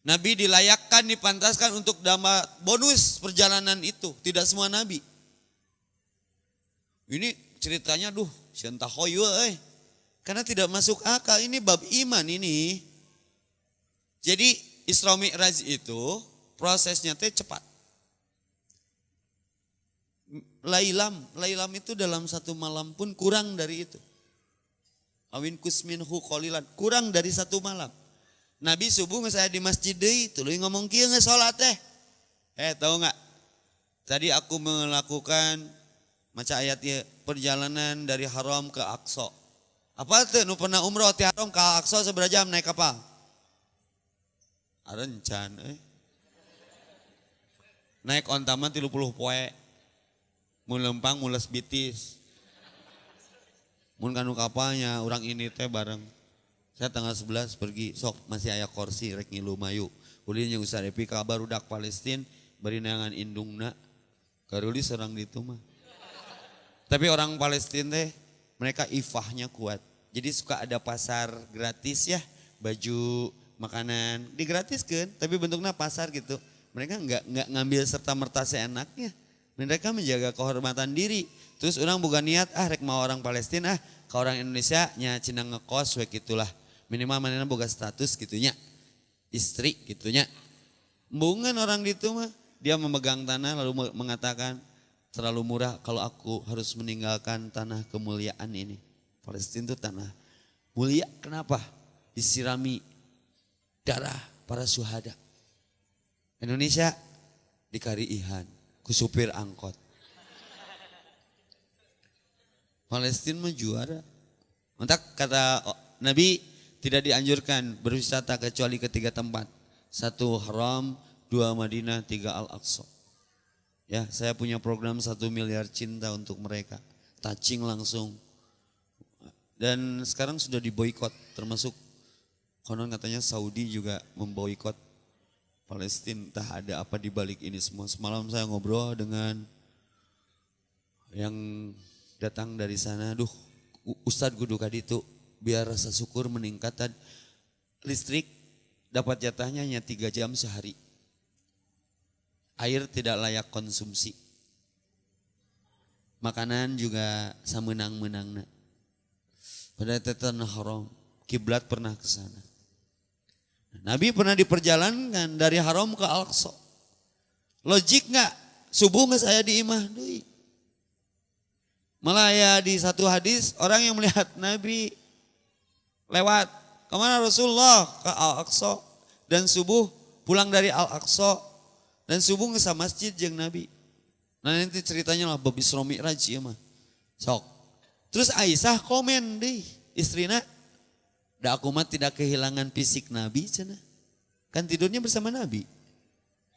Nabi dilayakkan, dipantaskan untuk dapat bonus perjalanan itu. Tidak semua Nabi. Ini ceritanya siantah hoyul karena tidak masuk akal. Ini bab iman ini. Jadi Isra Mi'raj itu prosesnya teh cepat. Lailam itu dalam satu malam pun kurang dari itu. Awin kusminhu qalilan, kurang dari satu malam. Nabi subuh saya di masjid deui tuluy ngomong kieu geus salat teh. Tahu enggak? Tadi aku melakukan maca ayat perjalanan dari Haram ke Aqsa. Apa teh nu pernah umroh ti Haram ke Aqsa sabaraha jam naik kapal? Arencan Naik onta mah 30 poe. Mun lempang mules bitis. Mun kanu kapalnya orang ini teh bareng. Saya tanggal 11 pergi sok masih aya kursi rek ngilu mayu. Ulin jeung Ustaz Epi ka barudak Palestina bari neangan indungna. Karuli serang ditu mah. Tapi orang Palestina teh mereka ifahnya kuat. Jadi suka ada pasar gratis ya, baju, makanan digratiskeun tapi bentuknya pasar gitu. Mereka enggak ngambil serta merta seenaknya. Mereka menjaga kehormatan diri. Terus orang bukan niat rek mau orang Palestina ke orang Indonesia nya cenah ngekos we gitulah. Minimal manehna boga status gitunya. Istri gitunya. Embungan orang gitu mah. Dia memegang tanah lalu mengatakan terlalu murah kalau aku harus meninggalkan tanah kemuliaan ini. Palestina itu tanah mulia, kenapa? Disirami darah para syuhada. Indonesia dikariihan ku supir angkot. Palestina mah juara. Mantap kata Nabi tidak dianjurkan berwisata kecuali ketiga tempat. 1 Haram, 2 Madinah, 3 Al-Aqsa. Ya, saya punya program 1 miliar cinta untuk mereka. Touching langsung. Dan sekarang sudah diboikot, termasuk konon katanya Saudi juga memboikot Palestina. Entah ada apa di balik ini semua. Semalam saya ngobrol dengan yang datang dari sana. Duh, Ustadz kudu kaditu biar rasa syukur meningkat. Listrik dapat jatahnya hanya 3 jam sehari. Air tidak layak konsumsi. Makanan juga samenang-menangna. Pada tanah haram, kiblat pernah ke sana. Nabi pernah diperjalankan dari Haram ke Al-Aqsa. Logik nggak? Subuh nggak saya di imah deui. Malah ya di satu hadis orang yang melihat Nabi lewat kemana Rasulullah ke Al-Aqsa dan subuh pulang dari Al-Aqsa dan subuh nggak sama masjid jeung Nabi. Nah nanti ceritanya lah Babi Isra Mi'raj ya mah. Sok. Terus Aisyah komen deh istrina. Da aku mah tidak kehilangan fisik Nabi cenah. Kan tidurnya bersama Nabi.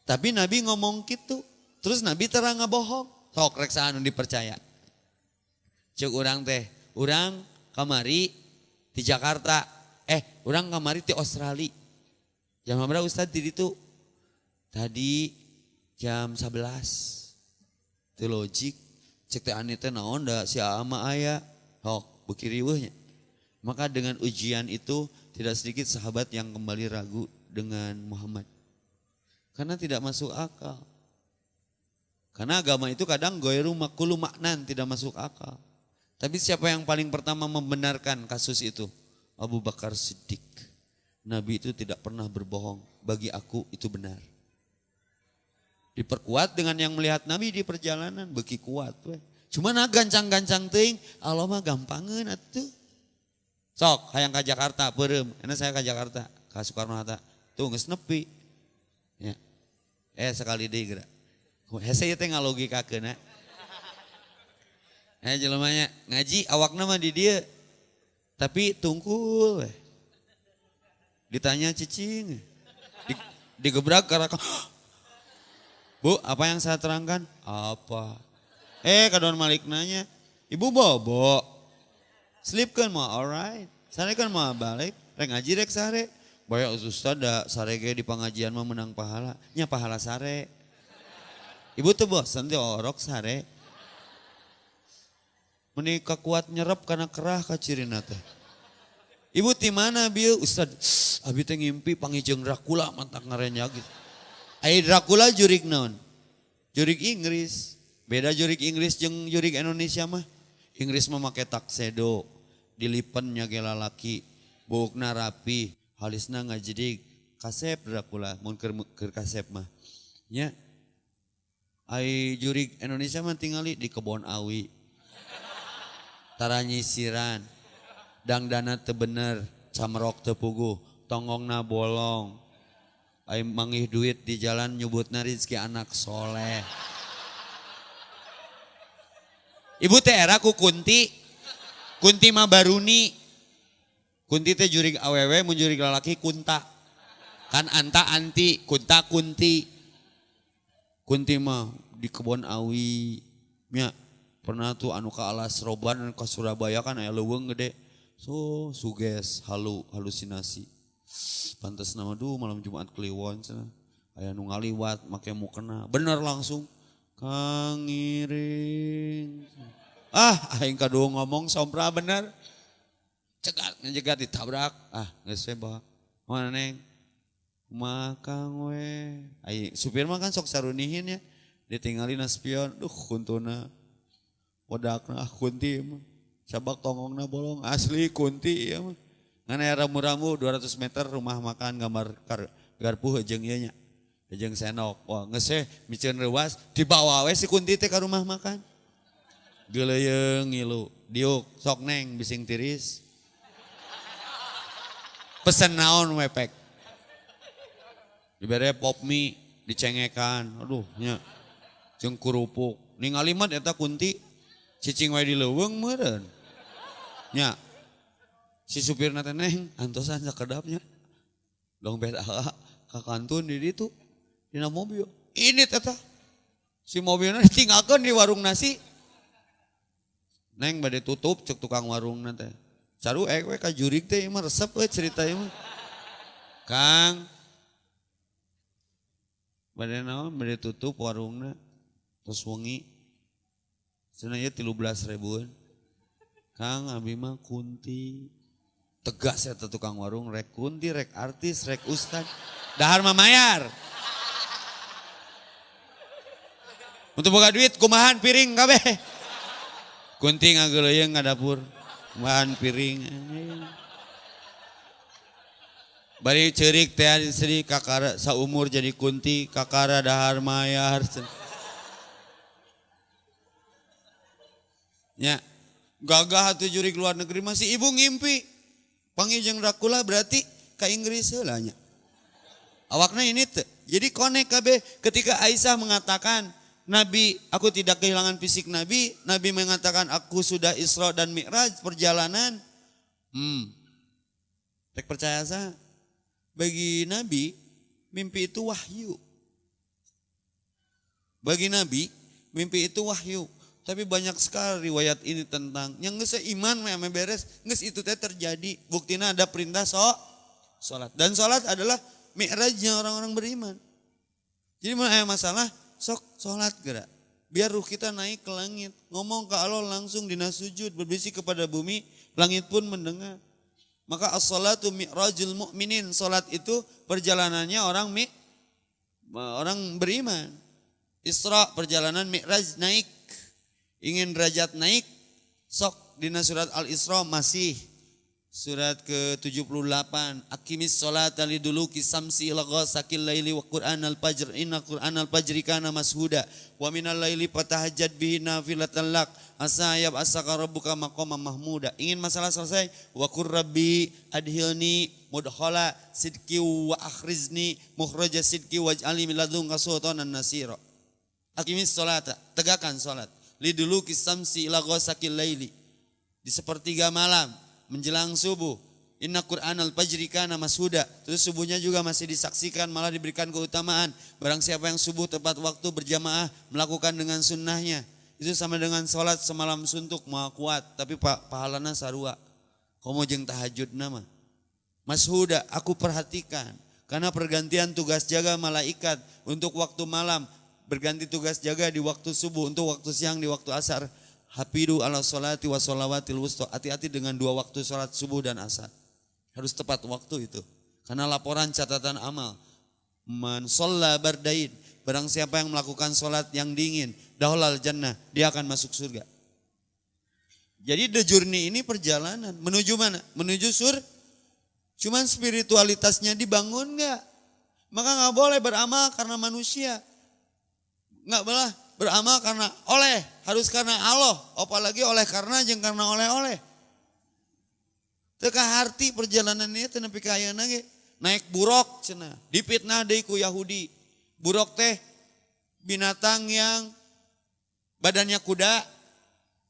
Tapi Nabi ngomong gitu. Terus Nabi terang ngabohong. Sok rek saha nu dipercaya. Cuk urang teh, urang kamari di Jakarta. Urang kamari di Australia. Jam berapa Ustaz di ditu? Tadi jam 11. Teu logik. Cek teh ani teh naon da si ama aya. Sok beuki riweuhnya. Maka dengan ujian itu tidak sedikit sahabat yang kembali ragu dengan Muhammad. Karena tidak masuk akal. Karena agama itu kadang goiru makulu maknan, tidak masuk akal. Tapi siapa yang paling pertama membenarkan kasus itu? Abu Bakar Siddiq. Nabi itu tidak pernah berbohong. Bagi aku itu benar. Diperkuat dengan yang melihat Nabi di perjalanan. Beki kuat. Cuma gancang-gancang ting. Allah mah gampangan atuh. Sok, hayang ke Jakarta, perem. Enak saya ke Jakarta, ke Soekarno-Hatta. Tuh, nges nepi. Ya. Sekali deh gerak. Hese itu ngalogikakeun. Jelemanya ngaji awakna mah di dia. Tapi tungkul. Ditanya cicing. Digebrak karena Bu, apa yang saya terangkan? Apa? Kadon Malik nanya, Ibu bobo. Sleep kan mau alright. Sare kan mau balik. Rek ngaji rek sare. Banyak ustad da sare ge di pengajian mah menang pahala. Nya pahala sare. Ibu tuh bosan teh orok sare. Menikah kuat nyerap karena kerah kacirina teh. Ibu ti mana bieu Ustad? Abi teh ngimpi pangijeung Dracula mantak ngarenya gitu. Ai Dracula jurig naon? Jurig Inggris. Beda jurig Inggris jeung jurig Indonesia mah. Inggris mah make tuxedo. Dilipennya ge lalaki, buukna rapi, halisna ngajedig, kasep Dracula, mun keur kasep mah. Nya. Ai jurig Indonesia mah tingali di kebon awi. Tara nyisiran. Dangdana teu bener, camrok teu puguh, tongongna bolong. Ai mangih duit di jalan nyebutna rezeki anak soleh. Ibu teh era ku Kunti. Kunti mah baruni. Kunti teh jurig awewe mun jurig lalaki kunta. Kan anta anti, kunta kunti. Kunti mah di kebon awi. Nya pernah tuh anu ka alas roban ka Surabaya kan aya leuweung gede. So suges halusinasi. Pantes nama malam Jumat Kliwon cenah. Aya nu ngaliwat make mukena. Bener langsung. Kang Iring. Aing kadu ngomong sompra bener. Ngejegat ditabrak. Geus we bawa. Mana neng? Makang we. Supir mah kan sok sarunihin ya. Ditinggalin spion, kuntuna. Wadakna kunti mah. Sabak tongongna bolong asli kunti ya mah. Ngan aya ramu-ramu 200 meter rumah makan gambar garpuh jeung ieu nya. Jeung senok. Wah geus miceun reuas dibawa we si kunti teh ka rumah makan. Geuleyeung ngilu, diuk sok neng bising tiris. Pesen naon we pek. Dibere pop mie dicengekan. Aduh nya. Jeung kerupuk. Ningali mah eta kunti cicing wae di leuweung meureun. Nya. Si supirna teh neng antosan sakedapnya. Dong beda ka kantun di ditu dina mobil. Ini teh si mobilna ditinggalkeun di warung nasi. Neng bade tutup cek tukang warungna teh. Caruek we ka jurig teh mah resep we cerita ieu mah. Kang bade naon bade tutup warungna terus wengi. Cenah ieu 13.000-an. Kang abi mah kunti. Tegas eta tukang warung rek kunti, rek artis, rek ustad. Dahar mah mayar. Untuk boga duit kumahan piring kabeh. Kunti ngageuleyeung ngadapur. Kumahan piring. Bari ceurik teh sedih kakara saumur jadi kunti, kakara dahar mayar. Nya gagah atuh jurig luar negeri masih ibu ngimpi. Panggil jeung Dracula berarti ka Inggris heula nya. Awakna ini teh. Jadi konek kabeh ketika Aisyah mengatakan, Nabi, aku tidak kehilangan fisik Nabi. Nabi mengatakan aku sudah Isra dan Mi'raj perjalanan. Tek percaya sah. Bagi Nabi, mimpi itu wahyu. Bagi Nabi, mimpi itu wahyu. Tapi banyak sekali riwayat ini tentang yang geus iman mah beres, geus itu teh terjadi. Buktina ada perintah salat. Dan salat adalah mi'rajnya orang-orang beriman. Jadi mun aya masalah, sok salat geura. Biar ruh kita naik ke langit, ngomong ke Allah langsung dina sujud, berbisik kepada bumi, langit pun mendengar. Maka as-salatu mi'rajul mu'minin, salat itu perjalanannya orang beriman. Isra perjalanan mi'raj naik. Ingin derajat naik, sok dina surat Al-Isra masih surat ke-78. Aqimis sholata liduluki samsi ila ghasaqil laili wa qur'anal fajr inna qur'anal fajri kana mashuda wa minal laili fatahajjad bihi nafilatan lak asa yab'asaka rabbuka maqaman mahmuda. Ingin masalah selesai, wa qur rabbi adhilni mudkhala sidqi wa akhrizni mukhraja sidqi waj'alni min ladunka sultanan nasira. Aqimis sholata, tegakkan salat. Liduluki samsi ila ghasaqil laili. Di sepertiga malam menjelang subuh. Inna Qur'anal fajri kana mashuda. Terus subuhnya juga masih disaksikan, malah diberikan keutamaan. Barang siapa yang subuh tepat waktu berjamaah melakukan dengan sunnahnya, itu sama dengan sholat semalam suntuk maha kuat. Tapi pahalana sarua. Komo jeung tahajud nama. Mashuda, aku perhatikan. Karena pergantian tugas jaga malaikat untuk waktu malam. Berganti tugas jaga di waktu subuh, untuk waktu siang di waktu asar. Hafidu ala sholati wa sholawatil wusta. Hati-hati dengan dua waktu sholat subuh dan asar. Harus tepat waktu itu. Karena laporan catatan amal. Man sholla bardain. Barang siapa yang melakukan sholat yang dingin. Dahulal jannah. Dia akan masuk surga. Jadi the journey ini perjalanan. Menuju mana? Menuju Cuman spiritualitasnya dibangun gak? Maka gak boleh beramal karena manusia. Enggak boleh beramal karena oleh, harus karena Allah, apalagi oleh karena jeung karena oleh-oleh. Teu kaharti perjalanan ieu teh nepi ka ayeuna ge. Naik buruk cenah, dipitnah deui ku Yahudi. Buruk teh binatang yang badannya kuda,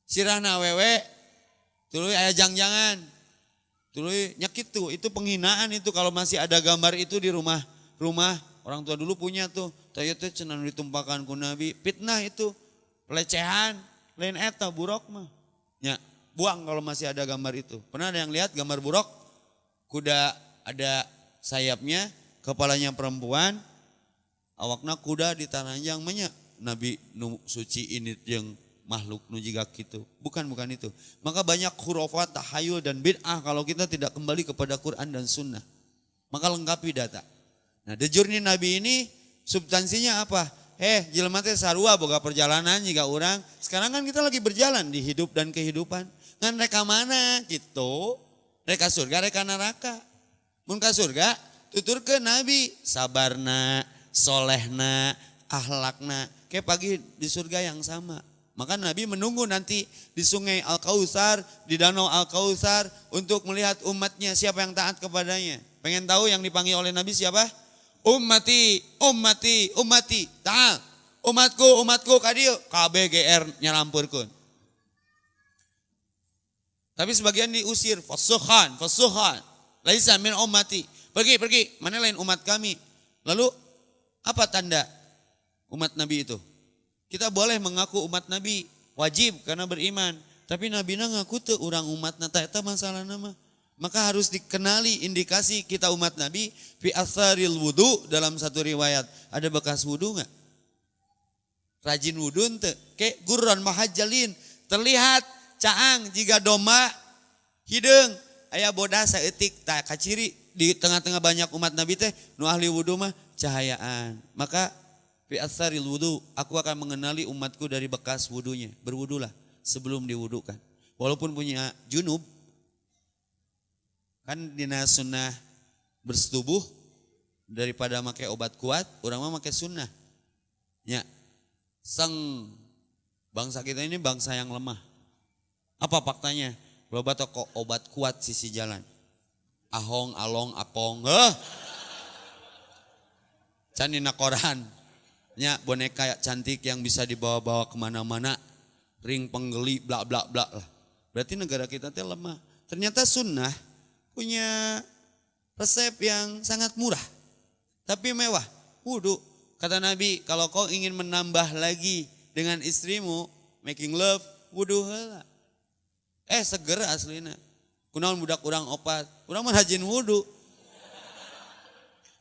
sirahna awewe, tuluy aya jangjangan. Tuluy nya kitu, itu penghinaan itu kalau masih ada gambar itu di rumah orang tua dulu punya tuh. Taya teh cenah ditumpakan ku Nabi, fitnah itu, pelecehan, lain eta buruk mah. Ya, buang kalau masih ada gambar itu. Pernah ada yang lihat gambar buruk? Kuda ada sayapnya, kepalanya perempuan, awakna kuda ditaranjang manya. Nabi nu suci ini yang makhluk nu jiga kitu. Bukan itu. Maka banyak khurafat, tahayul dan bid'ah kalau kita tidak kembali kepada Quran dan Sunnah. Maka lengkapi data. Nah, the journey Nabi ini substansinya apa? jelema teh sarua boga perjalanan jika orang. Sekarang kan kita lagi berjalan di hidup dan kehidupan. Ngan reka mana gitu? Reka surga, reka neraka. Mun ka surga, tutur ke Nabi, sabarna, solehna, akhlakna. Kayak pagi di surga yang sama. Maka Nabi menunggu nanti di sungai Al-Kautsar, di danau Al-Kautsar untuk melihat umatnya siapa yang taat kepadanya. Pengen tahu yang dipanggil oleh Nabi siapa? Ummati, ummati, ummati. Ta'al. Umatku, umatku kadieu KBGR nyalampurkeun. Tapi sebagian diusir, fasuhan, fasuhan. Laisa min ummati. Pergi, pergi. Mana lain umat kami? Lalu apa tanda umat Nabi itu? Kita boleh mengaku umat Nabi, wajib karena beriman. Tapi Nabi ngaku teu urang umatna eta masalah nama. Maka harus dikenali indikasi kita umat Nabi fi atharil wudu dalam satu riwayat. Ada bekas wudu enggak? Rajin wudu ente. Kayak gurran mahajjalin. Terlihat caang jika domba hideung aya bodas saeutik tak kaciri di tengah-tengah banyak umat Nabi teh nu ahli wudu mah cahayaan. Maka fi atharil wudu aku akan mengenali umatku dari bekas wudunya. Berwudulah sebelum diwudukan. Walaupun punya junub kan dina sunnah bersetubuh daripada make obat kuat, orang mah make sunnah. Ya. Sang bangsa kita ini bangsa yang lemah. Apa faktanya? Loba toko obat kuat sisi jalan. Ahong, along, apong. Can dina koran. Ya, boneka cantik yang bisa dibawa-bawa kemana-mana. Ring penggeli, bla bla bla lah. Berarti negara kita teh lemah. Ternyata sunnah punya resep yang sangat murah. Tapi mewah. Wudu. Kata Nabi, kalau kau ingin menambah lagi dengan istrimu, making love, wudu heula. Seger aslina. Kunaon budak urang opat. Urang mah rajin wudu.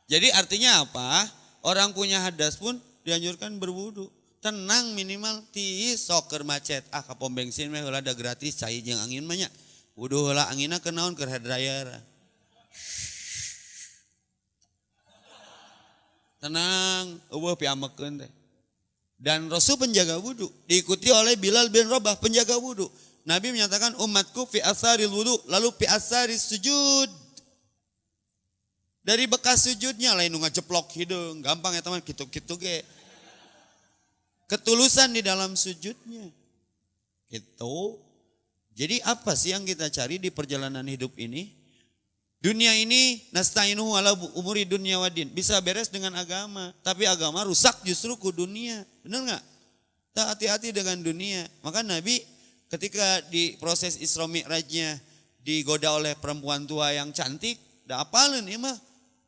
Jadi artinya apa? Orang punya hadas pun dianjurkan berwudu. Tenang minimal tiis soker macet. Ka pom bensin mah heula da gratis cai jeung angin mah nya. Wudu heula anginna kenaon keur hair dryer. Tenang, eueuh piamekeun teh. Dan Rasul penjaga wudu diikuti oleh Bilal bin Rabah penjaga wudu. Nabi menyatakan umatku fi asaril wudu lalu fi asaris sujud. Dari bekas sujudnya lain nu ngajeplok hideung, gampang ya teman kitu-kitu ge. Ketulusan di dalam sujudnya. Gitu. Jadi apa sih yang kita cari di perjalanan hidup ini? Dunia ini nasta'inuhu ala umuri dunya wadin. Bisa beres dengan agama. Tapi agama rusak justru ku dunia. Benar gak? Kita hati-hati dengan dunia. Maka Nabi ketika di proses Isra Mi'rajnya digoda oleh perempuan tua yang cantik. Da apalin ya mah.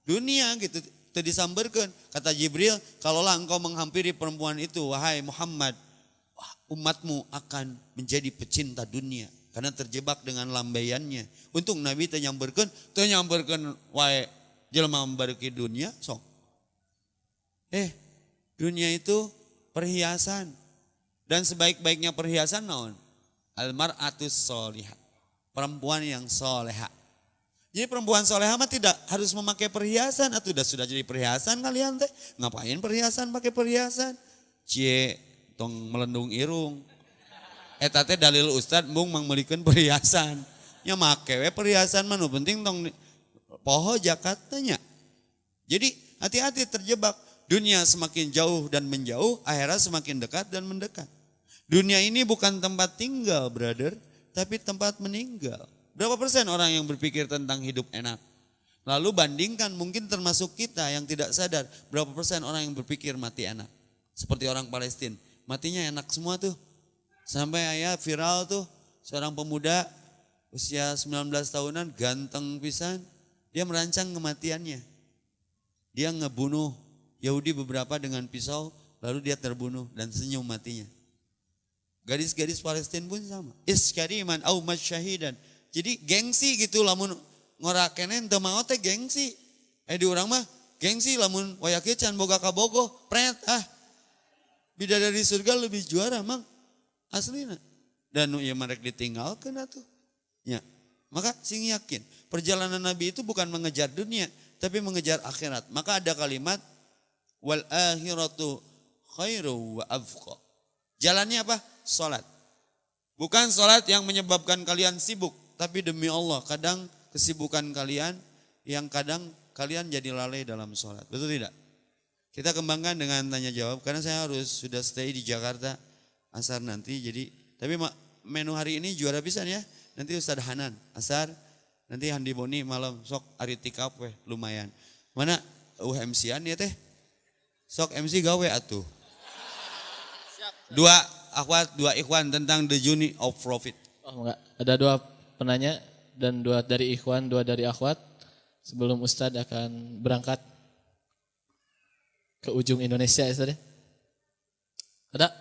Dunia gitu. Itu disambarkan. Kata Jibril, kalaulah engkau menghampiri perempuan itu. Wahai Muhammad. Umatmu akan menjadi pecinta dunia. Karena terjebak dengan lambaiannya. Untung Nabi ternyamberkan wae jelema membariki dunia sok. Dunia itu perhiasan. Dan sebaik-baiknya perhiasan naon? Almar'atus solihah. Perempuan yang soleha. Jadi perempuan soleha mah tidak harus memakai perhiasan. Atau sudah jadi perhiasan kalian teh. Ngapain perhiasan pakai perhiasan? Cie tong melendung irung. Eta teh dalil ustad mung mangmelikeun perhiasan. Nya make we perhiasan mah nu penting tong poho zakat nya. Jadi hati-hati terjebak. Dunia semakin jauh dan menjauh, akhirat semakin dekat dan mendekat. Dunia ini bukan tempat tinggal, brother, tapi tempat meninggal. Berapa persen orang yang berpikir tentang hidup enak? Lalu bandingkan mungkin termasuk kita yang tidak sadar, berapa persen orang yang berpikir mati enak? Seperti orang Palestina, matinya enak semua tuh. Sampai ayah viral tuh, seorang pemuda usia 19 tahunan ganteng pisan, dia merancang kematiannya. Dia ngebunuh Yahudi beberapa dengan pisau, lalu dia terbunuh dan senyum matinya. Gadis-gadis Palestina pun sama. Iskariman au masyahidan. Jadi gengsi gitu lamun ngorakenen teu maot teh gengsi. Di urang mah gengsi lamun wayake can boga kabogoh, pret bidadari surga lebih juara mang. Aslina. Dan nu ieu marek ditinggalkeun atuh. Ya. Maka sing yakin, perjalanan Nabi itu bukan mengejar dunia, tapi mengejar akhirat. Maka ada kalimat wal akhiratu khairu wa afqa. Jalannya apa? Salat. Bukan salat yang menyebabkan kalian sibuk, tapi demi Allah kadang kesibukan kalian yang kadang kalian jadi lalai dalam salat. Betul tidak? Kita kembangkan dengan tanya jawab karena saya harus sudah stay di Jakarta asar nanti. Jadi tapi menu hari ini juara pisan ya. Nanti Ustadz Hanan asar, nanti Handi Boni malam sok ari tikap weh lumayan. Mana MC-an ya teh? Sok MC gawe atuh. Dua akhwat, dua ikhwan tentang the journey of profit. Oh enggak, ada 2 penanya dan 2 dari ikhwan, 2 dari akhwat. Sebelum Ustadz akan berangkat ke ujung Indonesia ya Ustadz. Ada?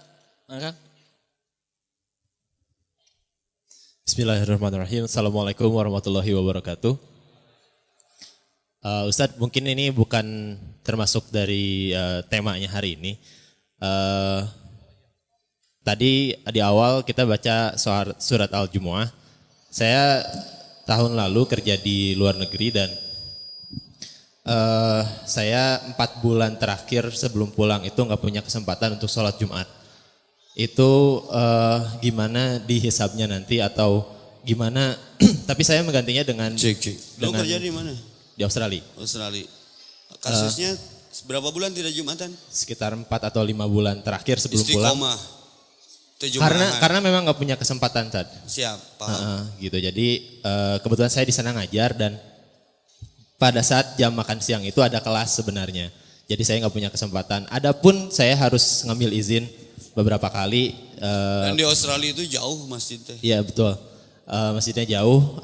Kan? Bismillahirrahmanirrahim. Assalamualaikum warahmatullahi wabarakatuh. Ustadz, mungkin ini bukan termasuk dari temanya hari ini. Tadi di awal kita baca surat Al-Jumu'ah. Saya tahun lalu kerja di luar negeri dan saya 4 bulan terakhir sebelum pulang itu nggak punya kesempatan untuk sholat Jumat. Itu gimana dihisabnya nanti atau gimana? Tapi saya menggantinya dengan. Lu kerja di mana? Di Australia. Australia. Kasusnya berapa bulan tidak Jumatan? Sekitar 4 atau 5 bulan terakhir sebelum pulang. Istiqomah. Karena memang nggak punya kesempatan Tad. Siap, paham. Gitu. Jadi kebetulan saya di sana ngajar dan pada saat jam makan siang itu ada kelas sebenarnya. Jadi saya nggak punya kesempatan. Adapun saya harus ngambil izin beberapa kali. Dan di Australia itu jauh masjidnya. Iya betul. Masjidnya jauh.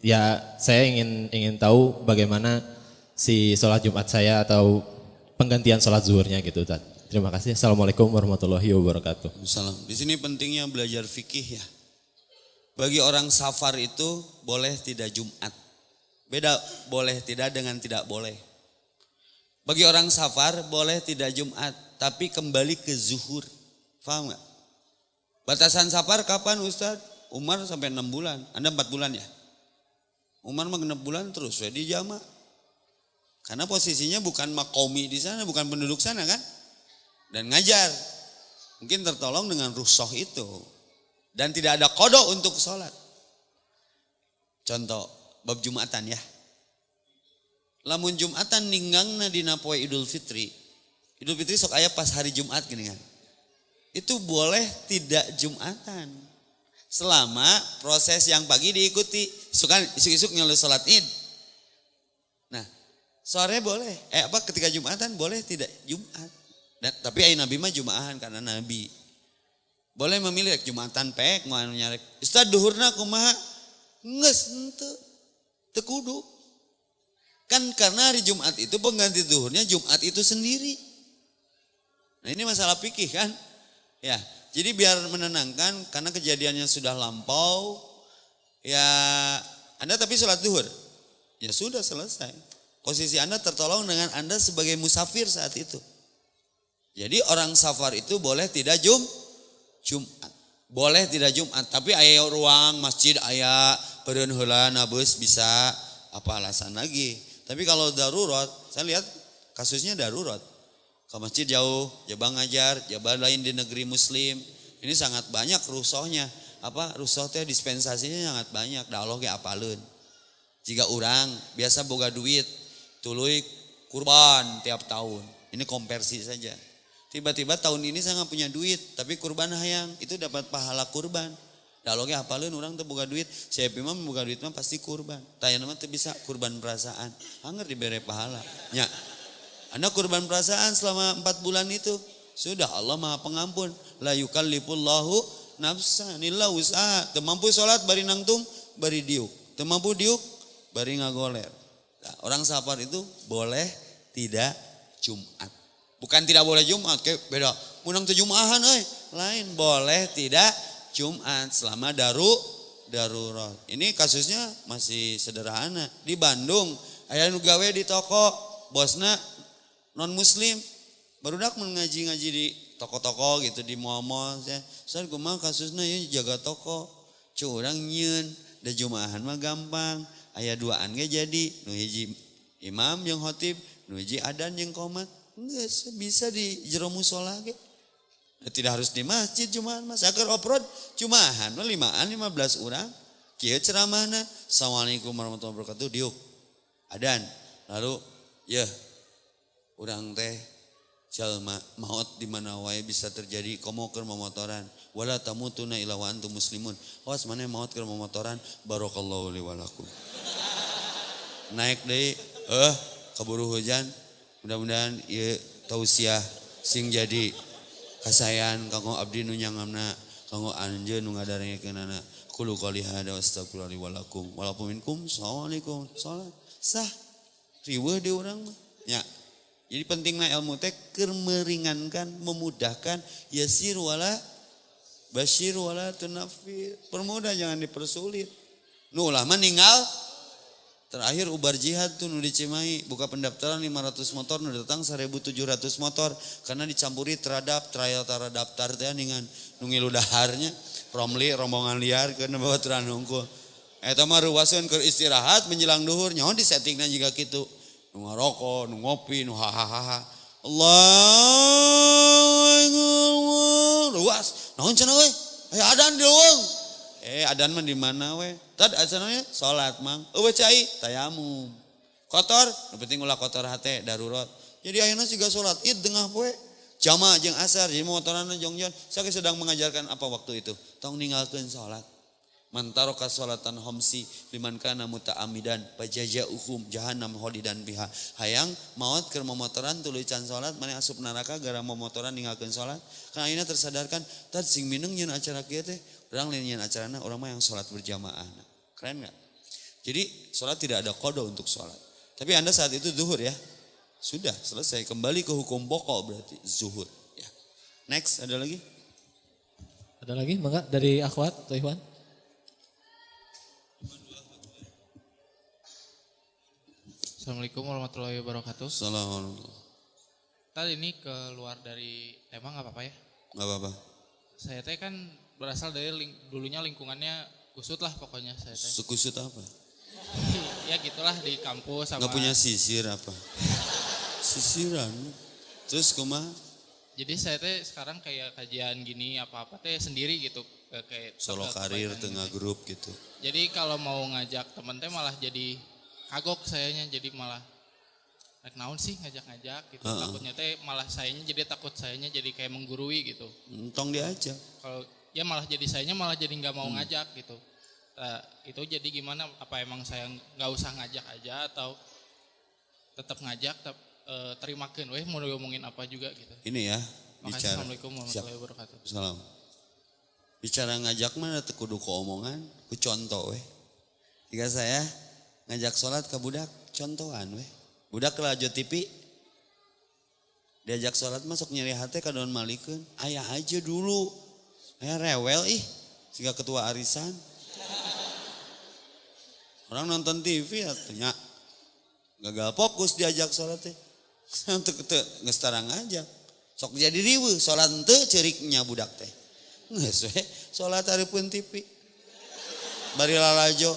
Ya saya ingin tahu bagaimana si sholat Jumat saya atau penggantian sholat zuhurnya gitu Tad. Terima kasih. Assalamualaikum warahmatullahi wabarakatuh. Salam. Di sini pentingnya belajar fikih ya. Bagi orang safar itu boleh tidak Jumat. Beda boleh tidak dengan tidak boleh. Bagi orang safar boleh tidak Jumat, tapi kembali ke zuhur. Paham gak? Batasan safar kapan Ustadz? Umar sampai 6 bulan. Anda 4 bulan ya? Umar mah 6 bulan terus di jama. Karena posisinya bukan makomi di sana, bukan penduduk sana kan? Dan ngajar. Mungkin tertolong dengan rukhsah itu. Dan tidak ada kodok untuk sholat. Contoh, bab Jumatan ya. Lamun Jumatan ninggangna dina poe Idul Fitri. Idul Fitri sok aya pas hari Jumat gini kan. Itu boleh tidak Jumatan. Selama proses yang pagi diikuti. Sukan isuk-isuk nyolot sholat Id. Nah, sore boleh. Ketika Jumatan boleh tidak Jumat. Dan, tapi ayah Nabi mah Jumaahan karena Nabi. Boleh memilih Jumatan pek mau nyarek. Ustaz duhurna kumaha? Nges henteu. Teu kudu. Kan karena hari Jumat itu pengganti duhurnya Jumat itu sendiri. Nah ini masalah fikih kan? Ya, jadi biar menenangkan karena kejadiannya sudah lampau. Ya, Anda tapi sholat duhur. Ya sudah selesai. Posisi Anda tertolong dengan Anda sebagai musafir saat itu. Jadi orang safar itu boleh tidak Jumat. Boleh tidak Jumat, tapi aya ruang masjid aya peureun heula nabus bisa apa alasan lagi. Tapi kalau darurat, saya lihat kasusnya darurat. Ke masjid jauh, jabang ngajar, jabang lain di negeri muslim. Ini sangat banyak rukhsahnya. Rukhsah teh dispensasinya sangat banyak. Da Allah ge apaleun. Jika orang biasa boga duit, tuluy kurban tiap tahun. Ini konversi saja. Tiba-tiba tahun ini saya nggak punya duit, tapi kurban hayang, itu dapat pahala kurban. Dalognya apalun orang tuh boga duit, saya mah boga duit mah pasti kurban. Tanya nama tuh bisa kurban perasaan, hanger diberi pahala. Ya, Anda kurban perasaan selama 4 bulan itu, sudah Allah maha pengampun. La yukallifullahu nafsan illa wus'aha. Teu mampu sholat bari nangtung, bari diuk. Teu mampu diuk, bari ngagoler. Nah, orang safar itu boleh tidak Jumat. Bukan tidak boleh Jumat, kayak beda. Munang teu Jumaahan lain boleh tidak Jumat selama darurat. Ini kasusnya masih sederhana. Di Bandung aya nu gawe di toko, bosna non muslim. Barudak mengaji-ngaji di toko-toko gitu di mall-mall. Saya kumaha kasusna ya jaga toko. Curang nyieun, da Jumaahan mah gampang. Aya duaan ge jadi, nu hiji imam jeung khotib, nu hiji adan jeung qomat. Geus bisa di jero musola ge. Tidak harus di masjid cuman mas. Agar oprod cumahan 15 orang. Kieu ceramahna. Assalamualaikum warahmatullahi wabarakatuh. Diuk. Adan. Lalu ya urang teh jalma maut di mana wae bisa terjadi komo keur momotoran. Wala tamutuna illa wa antum muslimun. Awas maneh maut keur momotoran. Barakallahu li wa lakum. Naik deui kaburu hujan. Mudah-mudahan ieu tausiah sing jadi kasayan kanggo abdi nu nyangamna kanggo anjeun nu ngadarengekeunana. Qulu qouli hada wastaghfirullahi wa lakum. Walakum minkum. Assalamualaikum. Salat sah. Riweuh di urang mah. Nya. Jadi pentingna ilmu teh keur meringankan, memudahkan, yasir wala basyir wala tunafir. Permudah jangan dipersulit. Nu ulah mah ninggal terakhir ubar jihad tuh nu di Cimahi buka pendaftaran 500 motor nu datang 1700 motor karena dicampuri teradap trial tara daftar teh ningan nu ngilu daharnya promli rombongan liar keuna bawa teran hungkul. Eta mah ruwaseun keur istirahat menjelang duhur nyaho disettingna jiga kitu. Nu ngarokok, nu ngopi, nu hahaha. Allahu luas. Naon cenah we? Adan di leuweung. Adan mah di mana we? Tad asalnya salat mang. Eueuh cai tayamum. Kotor, nu penting ulah kotor hate darurat. Jadi ayeuna siga salat Id tengah poe. Jamaah jeung asar jadi motoranna jongjon. Saya sedang mengajarkan apa waktu itu? Tong ninggalkeun salat. Mantaroka salatan homsi liman kana muta'amidan pajajauhum jahannam kholidan biha. Hayang maot keur momotoran tuluy can salat mane asup neraka gara momotoran ninggalkeun salat. Karena ayeuna tersadarkan tad sing mineng nyeun acara kieu teh urang lain nyeun acarana urang mah yang salat berjamaah. Keren enggak? Jadi salat tidak ada qada untuk salat. Tapi Anda saat itu zuhur ya. Sudah selesai kembali ke hukum pokok berarti zuhur ya. Next ada lagi? Ada lagi Mangga dari akhwat atau ikhwan? Assalamualaikum warahmatullahi wabarakatuh. Assalamualaikum. Tadi ini keluar dari tema nggak apa-apa ya? Nggak apa-apa. Saya teh kan berasal dari dulunya lingkungannya kusut lah pokoknya saya teh. Sekusut apa? Ya gitulah di kampus sama. Nggak punya sisir apa? Sisiran. Terus kumaha? Jadi saya teh sekarang kayak kajian gini apa-apa teh sendiri gitu. Kayak Solo karir tengah gitu. grup gitu. Jadi kalau mau ngajak temen teh malah jadi kagok sayanya jadi malah naik naon sih ngajak-ngajak gitu. Takutnya teh malah sayanya jadi takut sayanya jadi kayak menggurui gitu. Tong diajak. Kalau ya malah jadi sayanya malah jadi nggak mau ngajak gitu. Nah, itu jadi gimana? Apa emang saya nggak usah ngajak aja atau tetap ngajak? Terimakeun, weh mau ngomongin apa juga gitu. Ini ya. Makasih. Bicara. Assalamualaikum warahmatullahi wabarakatuh. Salam. Bicara ngajak mana teu kudu ku omongan, ku contoh weh. Jika saya ngajak sholat ke budak, contohan weh. Budak ke lajo TV, diajak sholat masuk nyeri hati ka daun malikeun. Ayah aja dulu. Ayah rewel siga ketua arisan. Orang nonton TV atunya. Gagal fokus diajak sholat teh. Untuk geus tarang ngajak. Sok jadi riweuh sholat teu ceuriknya budak teh. Geus we sholat hareupeun TV. Bari lalajo.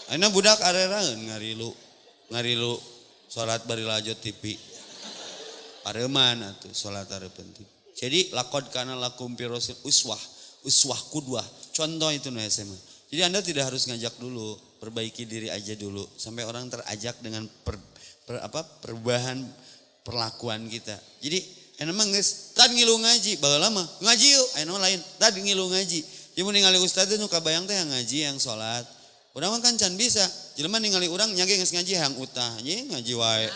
Ayeuna budak areraeun ngarilu salat bari lajo TV. Pareuman atuh salat hareupeun TV. Jadi laqad kana lakum fi rasul uswah qudwah. Contoh itu nu SMA. Jadi Anda tidak harus ngajak dulu, perbaiki diri aja dulu sampai orang terajak dengan perubahan perlakuan kita. Jadi emang geus tad ngilu ngaji, baheula mah ngaji yuk, aya lain. Tad ngilu ngaji. Jadi mun ningali ustaz nu kabayang teh yang ngaji yang salat. Urang mah kan can bisa. Jelema ningali urang nyage geus ngaji hayang utah, anjing ngaji wae.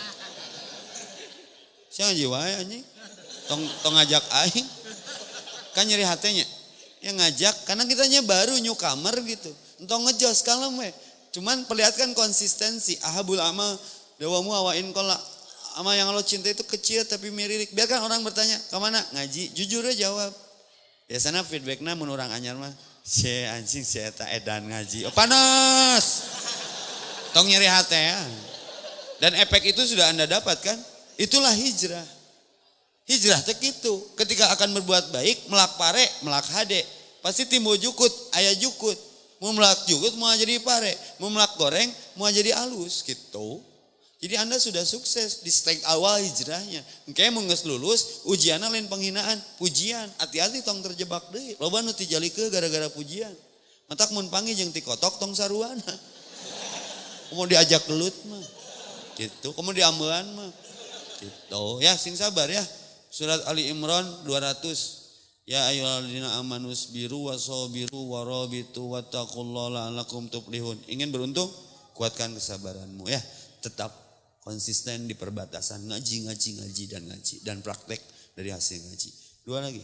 Sia ngaji wae anjing. Tong ngajak aing. Kan nyeri hatenya. Yang ngajak karena kitanya baru newcomer gitu. Entong ngejos kalem we. Cuman perlihatkan konsistensi. Ahabul amal dawamu awain kola. Amal yang lo cinta itu kecil tapi miririk. Biarkan orang bertanya, "Kemana?" Ngaji. Jujur aja jawab. Biasanya feedbacknya mun urang anyar mah, "Si anjing si eta edan ngaji." Oh, panas. Tong nyeri hati ya. Dan efek itu sudah Anda dapatkan. Itulah hijrah. Hijrah teh kitu. Ketika akan berbuat baik, melak pare, melak hade. Pasti timbul jukut, aya jukut. Mau melak jukut, mau jadi pare. Mau melak goreng, mau jadi alus gitu. Jadi Anda sudah sukses di step awal hijrahnya. Engke mun geus lulus, ujianna lain penghinaan, pujian. Hati-hati tong terjebak deui. Loba nu ti jalikeun gara-gara pujian. Matak mun panggih jeung ti kotok tong saruana. Mau diajak gelut mah. Gitu, kamu diambean mah. Gitu. Ya, sing sabar ya. Surat Ali Imran 200. Ya ayyuhalladzina amanu sabiru wasabiru warabitu wattaqullaha la'allakum tuflihun. Ingin beruntung? Kuatkan kesabaranmu ya. Tetap konsisten di perbatasan ngaji dan praktek dari hasil ngaji. 2 lagi.